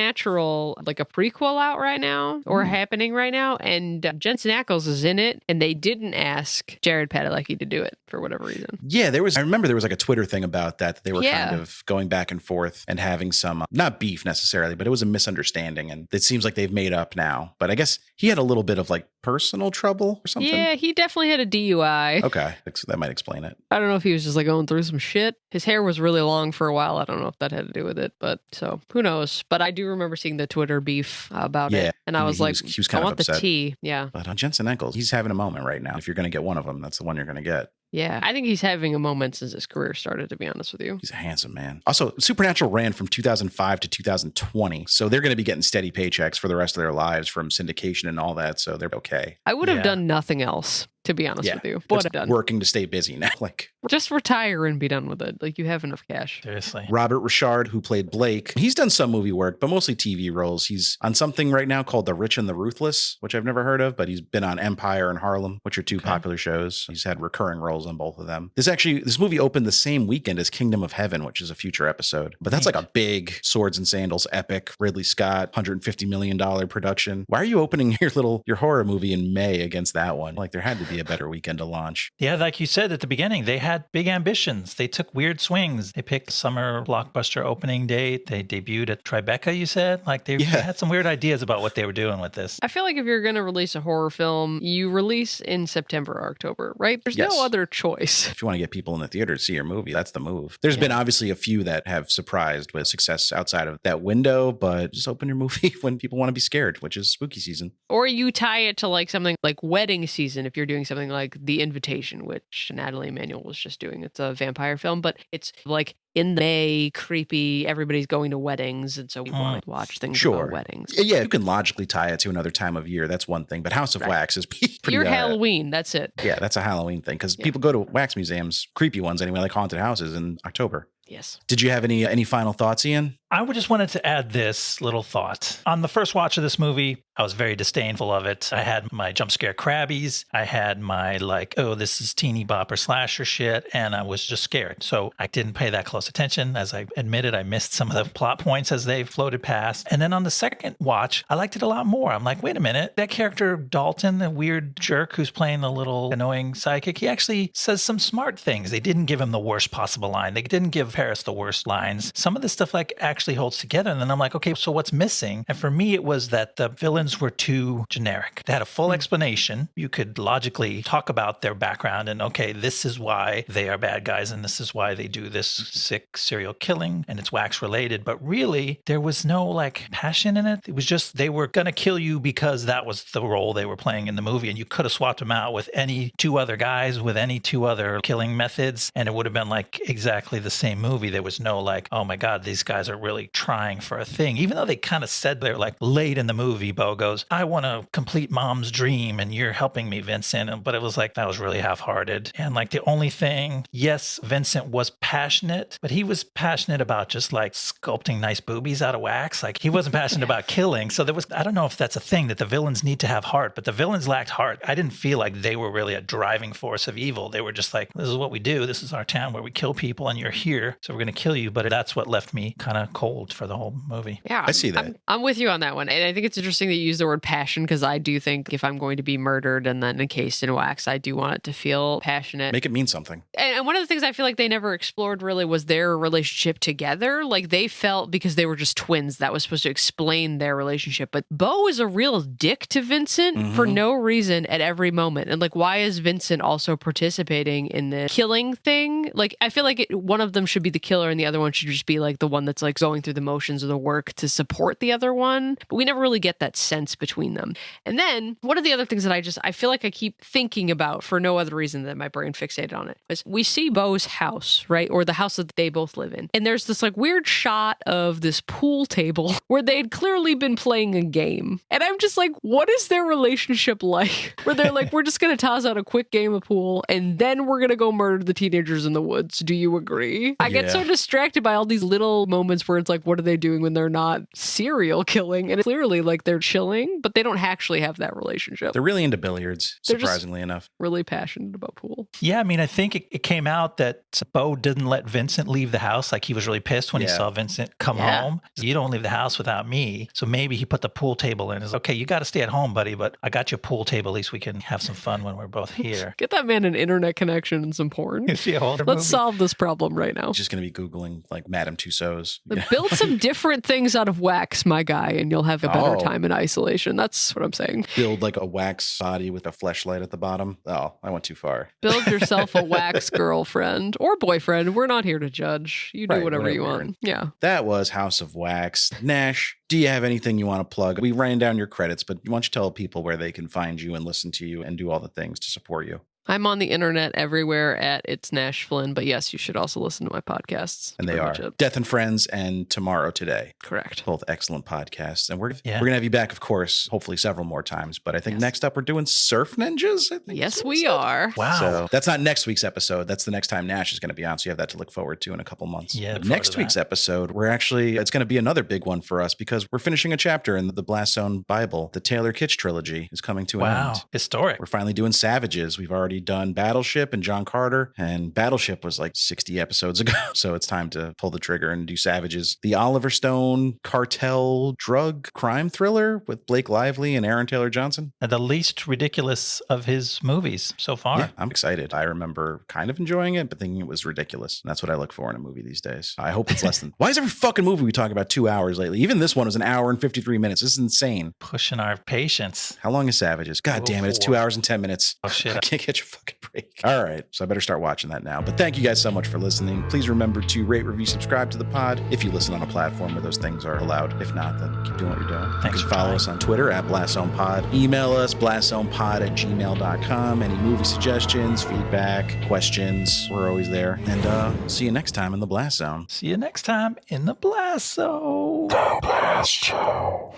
Supernatural, like a prequel out right now, or happening right now, and Jensen Ackles is in it, and they didn't ask Jared Padalecki to do it for whatever reason. Yeah, I remember there was like a Twitter thing about that they were Yeah. kind of going back and forth and having some, not beef necessarily, but it was a misunderstanding. And it seems like they've made up now. But I guess he had a little bit of like personal trouble or something. Yeah, he definitely had a DUI. Okay, that might explain it. I don't know if he was just like going through some shit. His hair was really long for a while. I don't know if that had to do with it, but so who knows? But I do remember seeing the Twitter beef about Yeah, it, and I was he like, was I kind of want the upset. tea. Yeah, But on Jensen Ackles, he's having a moment right now. If you're going to get one of them, that's the one you're going to get. yeah. I think he's having a moment since his career started. To be honest with you. He's a handsome man. Also, Supernatural ran from 2005 to 2020. So they're going to be getting steady paychecks for the rest of their lives from syndication and all that. So they're okay. I would have Yeah. done nothing else, to be honest with you. What It's I've done. working to stay busy now. Like Just retire and be done with it. Like, you have enough cash. Seriously. Robert Richard, who played Blake, he's done some movie work, but mostly TV roles. He's on something right now called The Rich and the Ruthless, which I've never heard of, but he's been on Empire and Harlem, which are two popular shows. He's had recurring roles on both of them. This movie opened the same weekend as Kingdom of Heaven, which is a future episode. But that's like a big swords and sandals epic, Ridley Scott, $150 million production. Why are you opening your horror movie in May against that one? Like, there had to be a better weekend to launch. Yeah, like you said at the beginning, they had big ambitions. They took weird swings. They picked summer blockbuster opening date. They debuted at Tribeca, you said? Like they had some weird ideas about what they were doing with this. I feel like if you're going to release a horror film, you release in September or October, right? There's Yes. no other choice. If you want to get people in the theater to see your movie, that's the move. There's been obviously a few that have surprised with success outside of that window, but just open your movie when people want to be scared, which is spooky season. Or you tie it to like something like wedding season if you're doing something like The Invitation, which Natalie Emanuel was just doing. It's a vampire film, but it's like in May, creepy, everybody's going to weddings, and so we want to watch things about weddings. Yeah, you can logically tie it to another time of year. That's one thing. But House of Wax is pretty... Your Halloween, that's it. Yeah, that's a Halloween thing because people go to wax museums, creepy ones anyway, like haunted houses in October. Yes. Did you have any final thoughts, Ian? I just wanted to add this little thought. On the first watch of this movie, I was very disdainful of it. I had my jump scare crabbies. I had my like, oh, this is teeny bopper slasher shit. And I was just scared. So I didn't pay that close attention. As I admitted, I missed some of the plot points as they floated past. And then on the second watch, I liked it a lot more. I'm like, wait a minute. That character, Dalton, the weird jerk who's playing the little annoying psychic, he actually says some smart things. They didn't give him the worst possible line. They didn't give Paris the worst lines. Some of this stuff like actually holds together. And then I'm like, okay, so what's missing? And for me, it was that the villains were too generic. They had a full explanation. You could logically talk about their background and, okay, this is why they are bad guys and this is why they do this sick serial killing and it's wax related. But really, there was no like passion in it. It was just they were going to kill you because that was the role they were playing in the movie. And you could have swapped them out with any two other guys with any two other killing methods. And it would have been like exactly the same movie. There was no like, oh my God, these guys are really trying for a thing. Even though they kind of said they're like late in the movie, Bo goes, I want to complete mom's dream and you're helping me, Vincent. But it was like, that was really half-hearted. And like the only thing, yes, Vincent was passionate, but he was passionate about just like sculpting nice boobies out of wax. Like he wasn't passionate about killing. So there was, I don't know if that's a thing that the villains need to have heart, but the villains lacked heart. I didn't feel like they were really a driving force of evil. They were just like, this is what we do. This is our town where we kill people and you're here. So we're going to kill you. But that's what left me kind of cold for the whole movie. Yeah, I see that. I'm with you on that one. And I think it's interesting that you use the word passion because I do think if I'm going to be murdered and then encased in wax, I do want it to feel passionate. Make it mean something. And one of the things I feel like they never explored really was their relationship together. Like they felt because they were just twins that was supposed to explain their relationship. But Bo is a real dick to Vincent for no reason at every moment. And like, why is Vincent also participating in this killing thing? Like, I feel like one of them should be the killer and the other one should just be like the one that's like going through the motions of the work to support the other one. But we never really get that sense between them. And then one of the other things that I feel like I keep thinking about for no other reason than my brain fixated on it is we see Bo's house, right? Or the house that they both live in. And there's this like weird shot of this pool table where they'd clearly been playing a game. And I'm just like, what is their relationship like? Where they're like, we're just going to toss out a quick game of pool and then we're going to go murder the teenagers in the woods. Do you agree? I get so distracted by all these little moments where it's like, what are they doing when they're not serial killing? And it's clearly like they're chilling, but they don't actually have that relationship. They're really into billiards, They're surprisingly enough. really passionate about pool. Yeah, I mean, I think it came out that Bo didn't let Vincent leave the house. Like he was really pissed when he saw Vincent come home. You don't leave the house without me. So maybe he put the pool table in. It's okay, you got to stay at home, buddy, but I got you a pool table. At least we can have some fun when we're both here. Get that man an internet connection and some porn. Let's solve this problem right now. Just going to be Googling like Madame Tussauds. Build some different things out of wax, my guy, and you'll have a better time in isolation. That's what I'm saying. Build like a wax body with a fleshlight at the bottom. Oh, I went too far. Build yourself a wax girlfriend or boyfriend. We're not here to judge. You do whatever you want. Yeah. That was House of Wax. Nash, do you have anything you want to plug? We ran down your credits, but why don't you tell people where they can find you and listen to you and do all the things to support you? I'm on the internet everywhere at It's Nash Flynn, but yes, you should also listen to my podcasts. And they are Death and Friends and Tomorrow Today. Correct. Both excellent podcasts. And we're going to have you back, of course, hopefully several more times. But I think next up we're doing Surf Ninjas. I think yes, we are. Wow. So that's not next week's episode. That's the next time Nash is going to be on. So you have that to look forward to in a couple months. Yeah. But next week's episode, it's going to be another big one for us because we're finishing a chapter in the Blast Zone Bible. The Taylor Kitsch trilogy is coming to an end. Historic. We're finally doing Savages. We've already done Battleship and John Carter, and Battleship was like 60 episodes ago. So it's time to pull the trigger and do Savages. The Oliver Stone cartel drug crime thriller with Blake Lively and Aaron Taylor Johnson. The least ridiculous of his movies so far. Yeah, I'm excited. I remember kind of enjoying it, but thinking it was ridiculous. And that's what I look for in a movie these days. I hope it's less than. Why is every fucking movie we talk about 2 hours lately? Even this one was an hour and 53 minutes. This is insane. Pushing our patience. How long is Savages? God damn it. It's 2 hours and 10 minutes. Oh, shit. I can't catch a fucking break. All right. So I better start watching that now. But thank you guys so much for listening. Please remember to rate, review, subscribe to the pod if you listen on a platform where those things are allowed. If not, then keep doing what you're doing. Thanks. You can follow us on Twitter at BlastZonePod. Email us, blastzonepod@gmail.com. Any movie suggestions, feedback, questions, we're always there. And see you next time in the Blast Zone. See you next time in the Blast Zone. The Blast Show.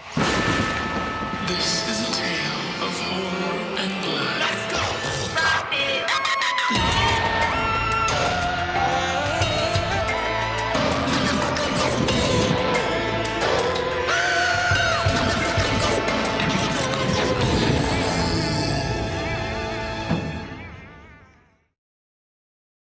This is a tale